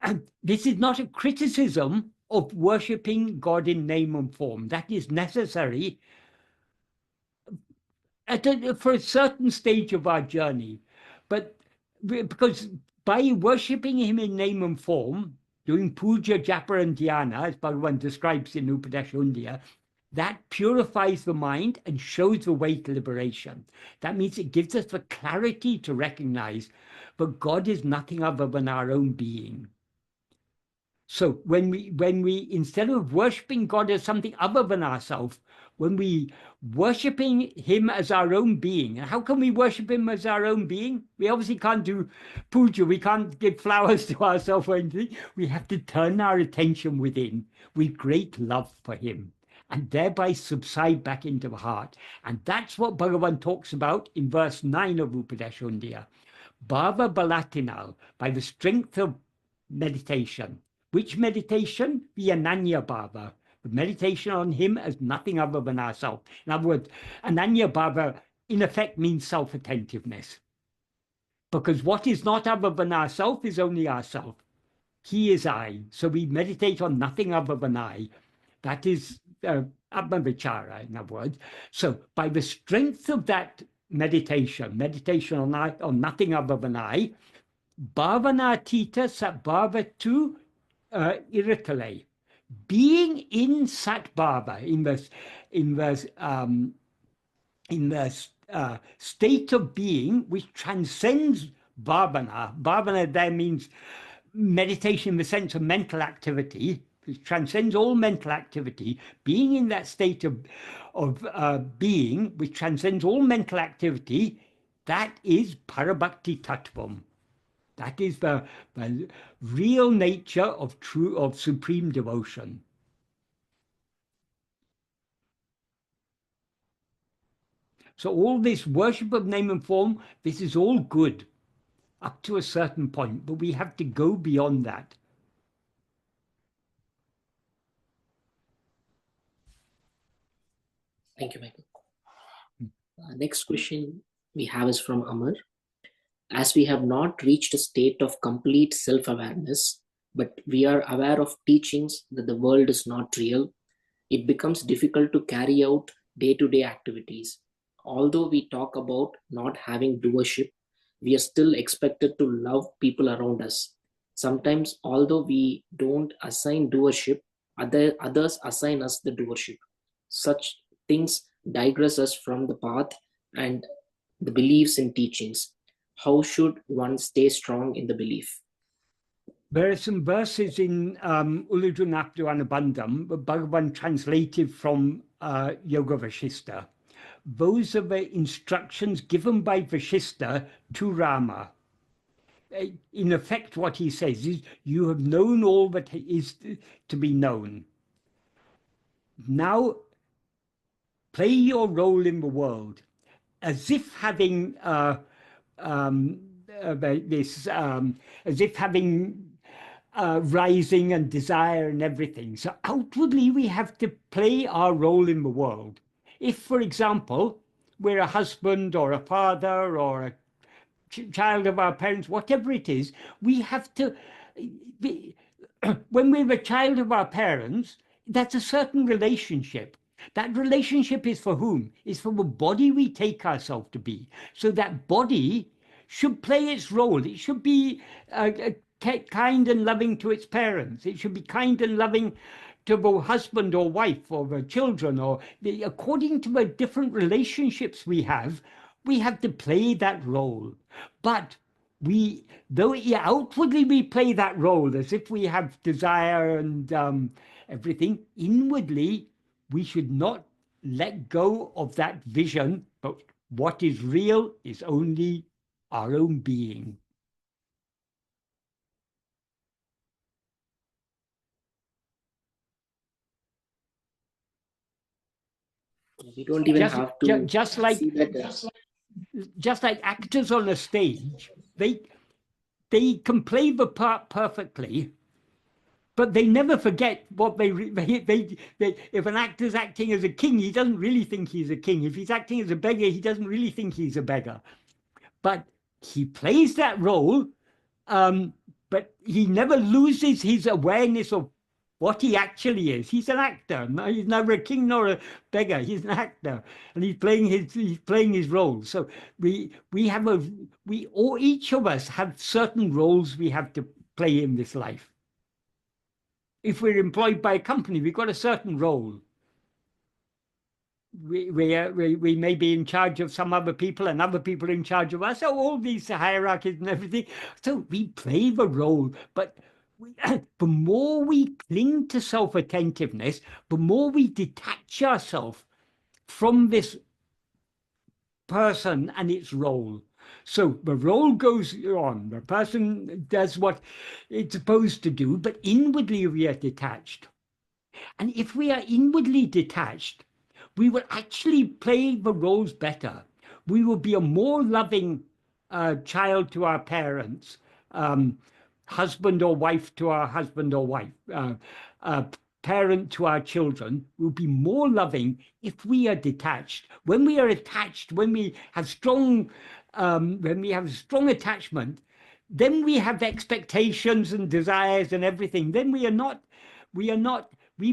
and this is not a criticism of worshipping God in name and form. That is necessary for a certain stage of our journey. But because by worshipping him in name and form, doing puja, japa, and dhyana, as Bhagavan describes in Upadesha, that purifies the mind and shows the way to liberation. That means it gives us the clarity to recognize that God is nothing other than our own being. So when we instead of worshipping God as something other than ourselves, when we worshipping him as our own being, and how can we worship him as our own being? We obviously can't do puja, we can't give flowers to ourselves or anything. We have to turn our attention within with great love for him, and thereby subside back into the heart. And that's what Bhagavan talks about in verse 9 of Upadesha. Bhava Balatinal, by the strength of meditation. Which meditation? The Ananya Bhava. The meditation on him as nothing other than ourselves. In other words, Ananya Bhava in effect means self-attentiveness. Because what is not other than ourself is only ourself. He is I. So we meditate on nothing other than I. That is Atma-vichara, in other words. So by the strength of that meditation on nothing other than I, Bhavanatita Satbhavatu Iritale. Being in Sat-bhava, in the state of being which transcends bhavana. Bhavana there means meditation in the sense of mental activity, which transcends all mental activity. Being in that state of being which transcends all mental activity, that is Parabhakti Tattvam. That is the real nature of supreme devotion. So all this worship of name and form, this is all good up to a certain point, but we have to go beyond that. Thank you, Michael. Next question we have is from Amar. As we have not reached a state of complete self-awareness, but we are aware of teachings that the world is not real, it becomes difficult to carry out day-to-day activities. Although we talk about not having doership, we are still expected to love people around us. Sometimes, although we don't assign doership, others assign us the doership. Such things digress us from the path and the beliefs and teachings. How should one stay strong in the belief? There are some verses in Ulujun Abdu Anubandham, Bhagavan translated from Yoga Vasistha. Those are the instructions given by Vasistha to Rama. In effect, what he says is, you have known all that is to be known. Now, play your role in the world, as if having as if having rising and desire and everything. So outwardly, we have to play our role in the world. If, for example, we're a husband or a father or a child of our parents, whatever it is, we have to be, when we're a child of our parents, that's a certain relationship. That relationship is for whom? It's for the body we take ourselves to be. So that body should play its role. It should be kind and loving to its parents. It should be kind and loving to the husband or wife or the children, or according to the different relationships we have to play that role. But though outwardly we play that role as if we have desire and everything, inwardly we should not let go of that vision, but what is real is only our own being. We don't even have to just like see that. Just like actors on a stage, they can play the part perfectly, but they never forget what if an actor's acting as a king, he doesn't really think he's a king. If he's acting as a beggar, he doesn't really think he's a beggar. But he plays that role, but he never loses his awareness of what he actually is. He's an actor. No, he's never a king nor a beggar. He's an actor, and he's playing his role. So each of us have certain roles we have to play in this life. If we're employed by a company, we've got a certain role. We may be in charge of some other people, and other people are in charge of us. So all these hierarchies and everything. So we play the role, but the more we cling to self-attentiveness, the more we detach ourselves from this person and its role. So the role goes on, the person does what it's supposed to do, but inwardly we are detached. And if we are inwardly detached, we will actually play the roles better. We will be a more loving child to our parents, husband or wife to our husband or wife, parent to our children. Will be more loving if we are detached. When we are attached, when we have strong attachment, then we have expectations and desires and everything. Then we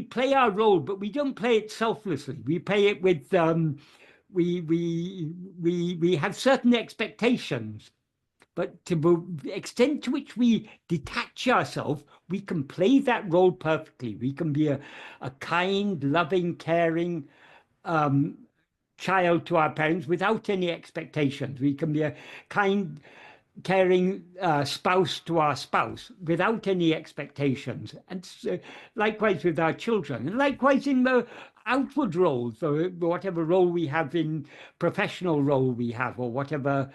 play our role, but we don't play it selflessly. We play it with we have certain expectations. But to the extent to which we detach ourselves, we can play that role perfectly. We can be a kind, loving, caring child to our parents without any expectations. We can be a kind, caring spouse to our spouse without any expectations. And likewise with our children. And likewise in the outward roles, or whatever role we have in professional role we have, or whatever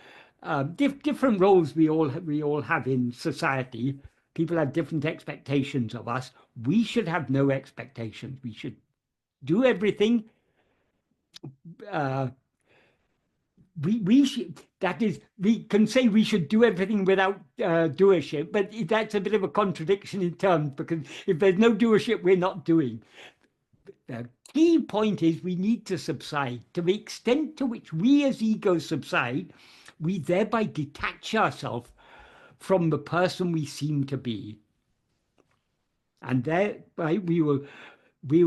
different roles we all have in society. People have different expectations of us. We should have no expectations. We should do everything. We should. That is, we can say we should do everything without doership, but that's a bit of a contradiction in terms, because if there's no doership, we're not doing. The key point is we need to subside. To the extent to which we as ego subside, we thereby detach ourselves from the person we seem to be. And thereby we will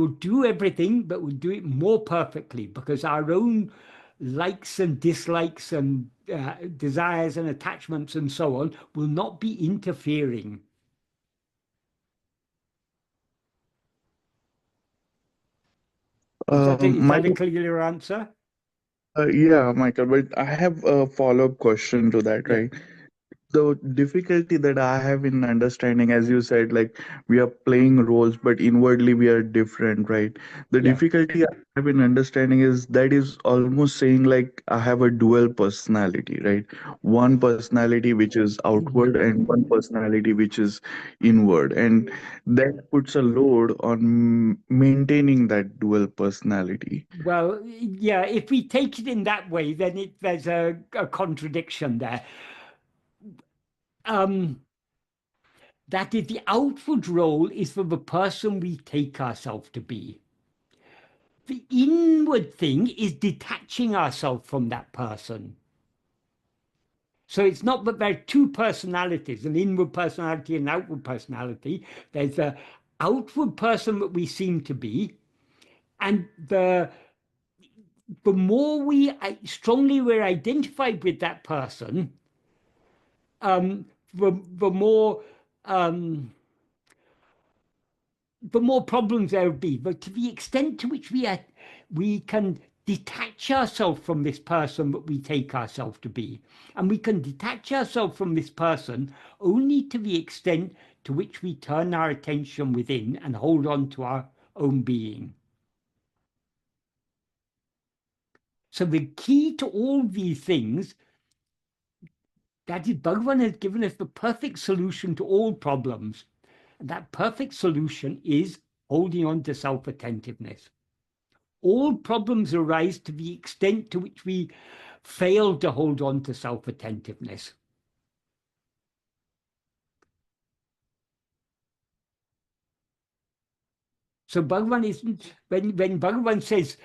do everything, but we'll do it more perfectly, because our own likes and dislikes and desires and attachments and so on will not be interfering. Is that is that a Michael, clear answer? yeah, Michael, but I have a follow-up question to that, Yeah, right? The difficulty that I have in understanding, as you said, like we are playing roles, but inwardly we are different, right? The yeah. difficulty I have in understanding is that is almost saying like I have a dual personality, right? One personality which is outward and one personality which is inward, and that puts a load on maintaining that dual personality. Well, yeah, if we take it in that way, then there's a contradiction there. That is, the outward role is for the person we take ourselves to be. The inward thing is detaching ourselves from that person. So it's not that there are two personalities, an inward personality and an outward personality. There's the outward person that we seem to be, and the more we strongly we're identified with that person, the more the more problems there will be. But to the extent to which we can detach ourselves from this person that we take ourselves to be, and we can detach ourselves from this person only to the extent to which we turn our attention within and hold on to our own being. So the key to all these things, that is, Bhagavan has given us the perfect solution to all problems. And that perfect solution is holding on to self-attentiveness. All problems arise to the extent to which we fail to hold on to self-attentiveness. So Bhagavan isn't, when Bhagavan says,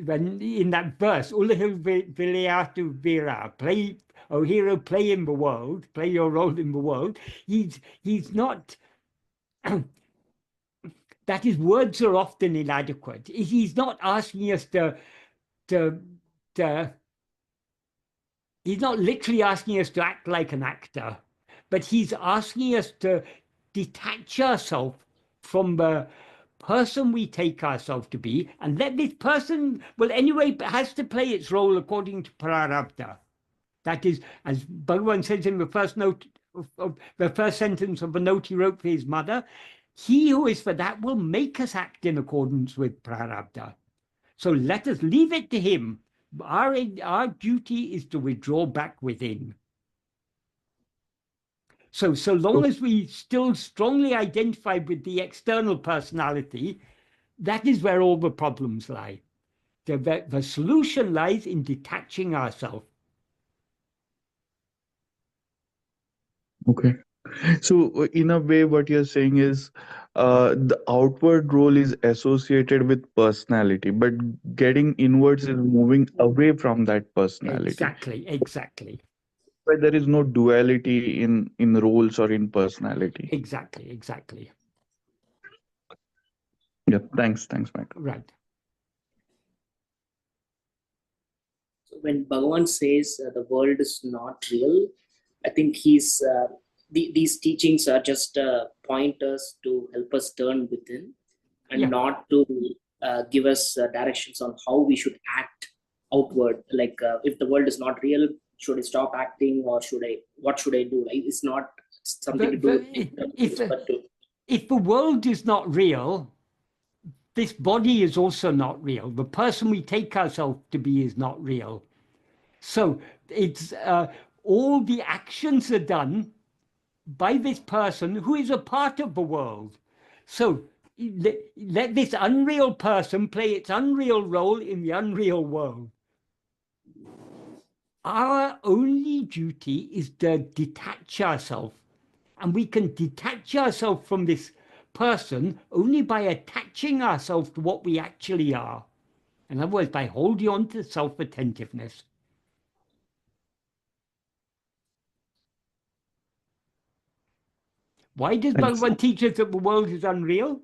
when in that verse, Ulahil Vilayatu Vira, play, oh hero, play in the world, play your role in the world, he's not, that his words are often inadequate. He's not asking us to he's not literally asking us to act like an actor, but he's asking us to detach ourselves from the person we take ourselves to be, and let this person, well, anyway, has to play its role according to prarabdha. That is, as Bhagavan says in the first note of the first sentence of the note he wrote for his mother, he who is for that will make us act in accordance with prarabdha. So let us leave it to him. Our duty is to withdraw back within. So long as we still strongly identify with the external personality, that is where all the problems lie. The solution lies in detaching ourselves. Okay. So, in a way, what you're saying is the outward role is associated with personality, but getting inwards is moving away from that personality. Exactly. But there is no duality in roles or in personality. Exactly. Yeah, thanks, Michael. Right. So when Bhagavan says the world is not real, I think these teachings are just pointers to help us turn within, and Yeah. not to give us directions on how we should act outward. Like if the world is not real, should I stop acting, or what should I do? Like, it's not something to do with internal things, but to If the world is not real, this body is also not real. The person we take ourselves to be is not real. So it's all the actions are done by this person who is a part of the world. So let this unreal person play its unreal role in the unreal world. Our only duty is to detach ourselves, and we can detach ourselves from this person only by attaching ourselves to what we actually are. In other words, by holding on to self-attentiveness. Why does Thanks. Bhagavan teach us that the world is unreal?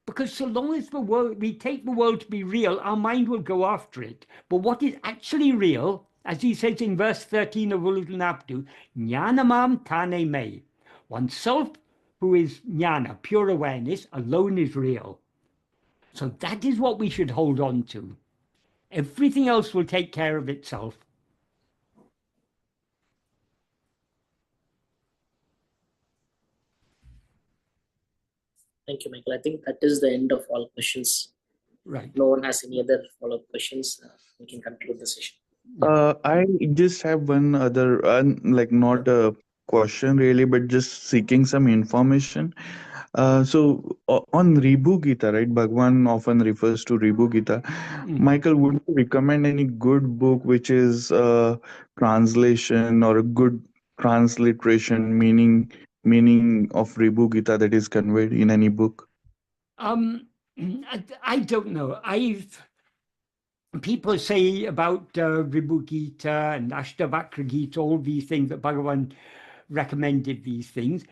Because so long as we take the world to be real, our mind will go after it. But what is actually real, as he says in verse 13 of Ululnaptu, Jnanamam Tane Me. Oneself, who is jnana, pure awareness, alone is real. So that is what we should hold on to. Everything else will take care of itself. Thank you, Michael. I think that is the end of all questions. Right. No one has any other follow-up questions. We can conclude the session. I just have one other, like not a question really, but just seeking some information. On Ribhu Gita, right? Bhagavan often refers to Ribhu Gita. Michael, would you recommend any good book which is translation or a good transliteration meaning of Ribhu Gita that is conveyed in any book? I don't know. People say about Ribhu Gita and Ashtavakra Gita, all these things that Bhagavan recommended these things.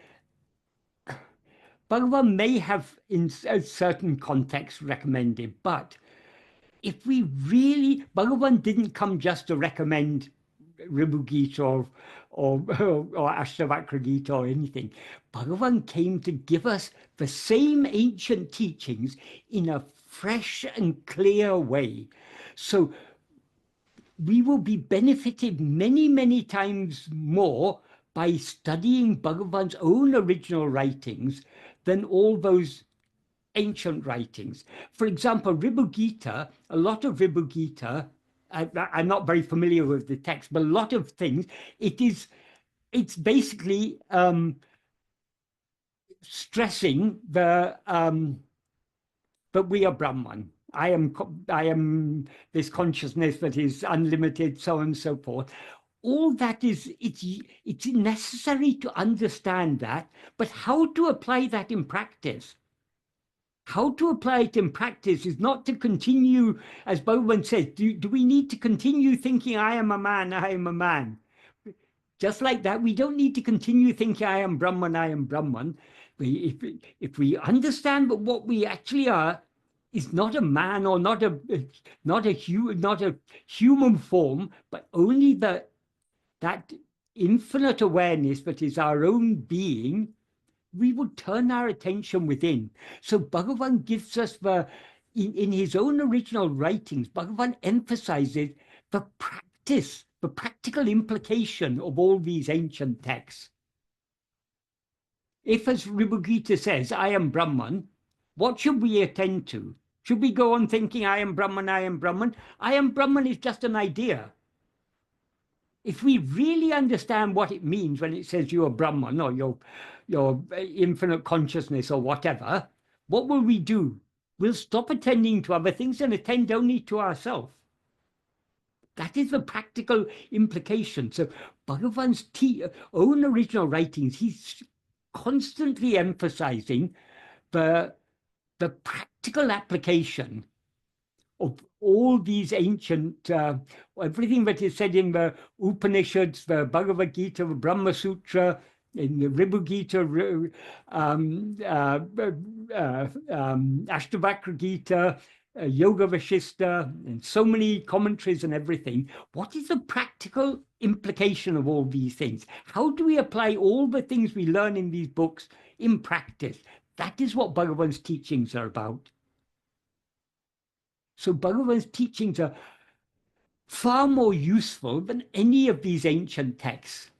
Bhagavan may have in a certain context recommended, but if we really, Bhagavan didn't come just to recommend Ribhu Gita or Ashtavakra Gita or anything. Bhagavan came to give us the same ancient teachings in a fresh and clear way. So we will be benefited many, many times more by studying Bhagavan's own original writings than all those ancient writings. For example, Ribhu Gita, a lot of Ribhu Gita, I'm not very familiar with the text, but a lot of things, it's basically stressing that we are Brahman. I am this consciousness that is unlimited, so on and so forth. All that it's necessary to understand that, but how to apply that in practice? How to apply it in practice is not to continue, as Bhagavan says, do we need to continue thinking I am a man, I am a man? Just like that, we don't need to continue thinking I am Brahman, I am Brahman. If we understand that what we actually are is not a man or not a human form, but only that infinite awareness that is our own being, we will turn our attention within. So Bhagavan gives us in his own original writings, Bhagavan emphasizes the practice, the practical implication of all these ancient texts. If, as Ribhu Gita says, I am Brahman, what should we attend to? Should we go on thinking I am Brahman, I am Brahman? I am Brahman is just an idea. If we really understand what it means when it says you are Brahman or your infinite consciousness or whatever, what will we do? We'll stop attending to other things and attend only to ourselves. That is the practical implication. So Bhagavan's own original writings, he's constantly emphasizing the practical application of all these ancient, everything that is said in the Upanishads, the Bhagavad Gita, the Brahma Sutra, in the Ribhu Gita, Ashtavakra Gita, Yoga Vashista, and so many commentaries and everything. What is the practical implication of all these things? How do we apply all the things we learn in these books in practice? That is what Bhagavan's teachings are about. So Bhagavan's teachings are far more useful than any of these ancient texts.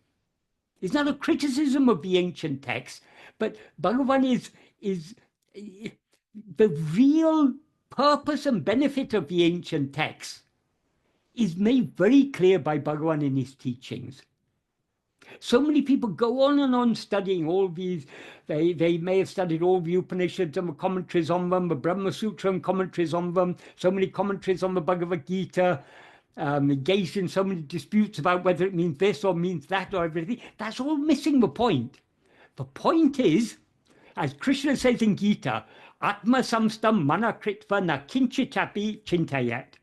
It's not a criticism of the ancient texts, but Bhagavan is the real purpose and benefit of the ancient texts is made very clear by Bhagavan in his teachings. So many people go on and on studying all these. They may have studied all the Upanishads and the commentaries on them, the Brahma Sutra and commentaries on them, so many commentaries on the Bhagavad Gita, engaged in so many disputes about whether it means this or means that or everything. That's all missing the point. The point is, as Krishna says in Gita, Atma samstam mana kritva na kinchitapi chintayat.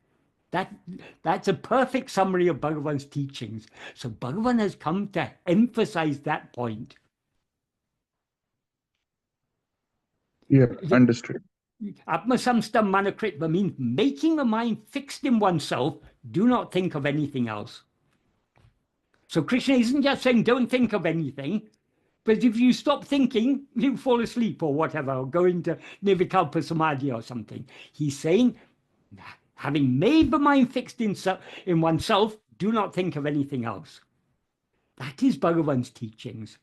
That's a perfect summary of Bhagavan's teachings. So Bhagavan has come to emphasize that point. Yeah, understood. Atma samstam mana kritva means making the mind fixed in oneself. Do not think of anything else. So Krishna isn't just saying don't think of anything. But if you stop thinking, you fall asleep or whatever, or go into Nirvikalpa Samadhi or something. He's saying, having made the mind fixed in oneself, do not think of anything else. That is Bhagavan's teachings.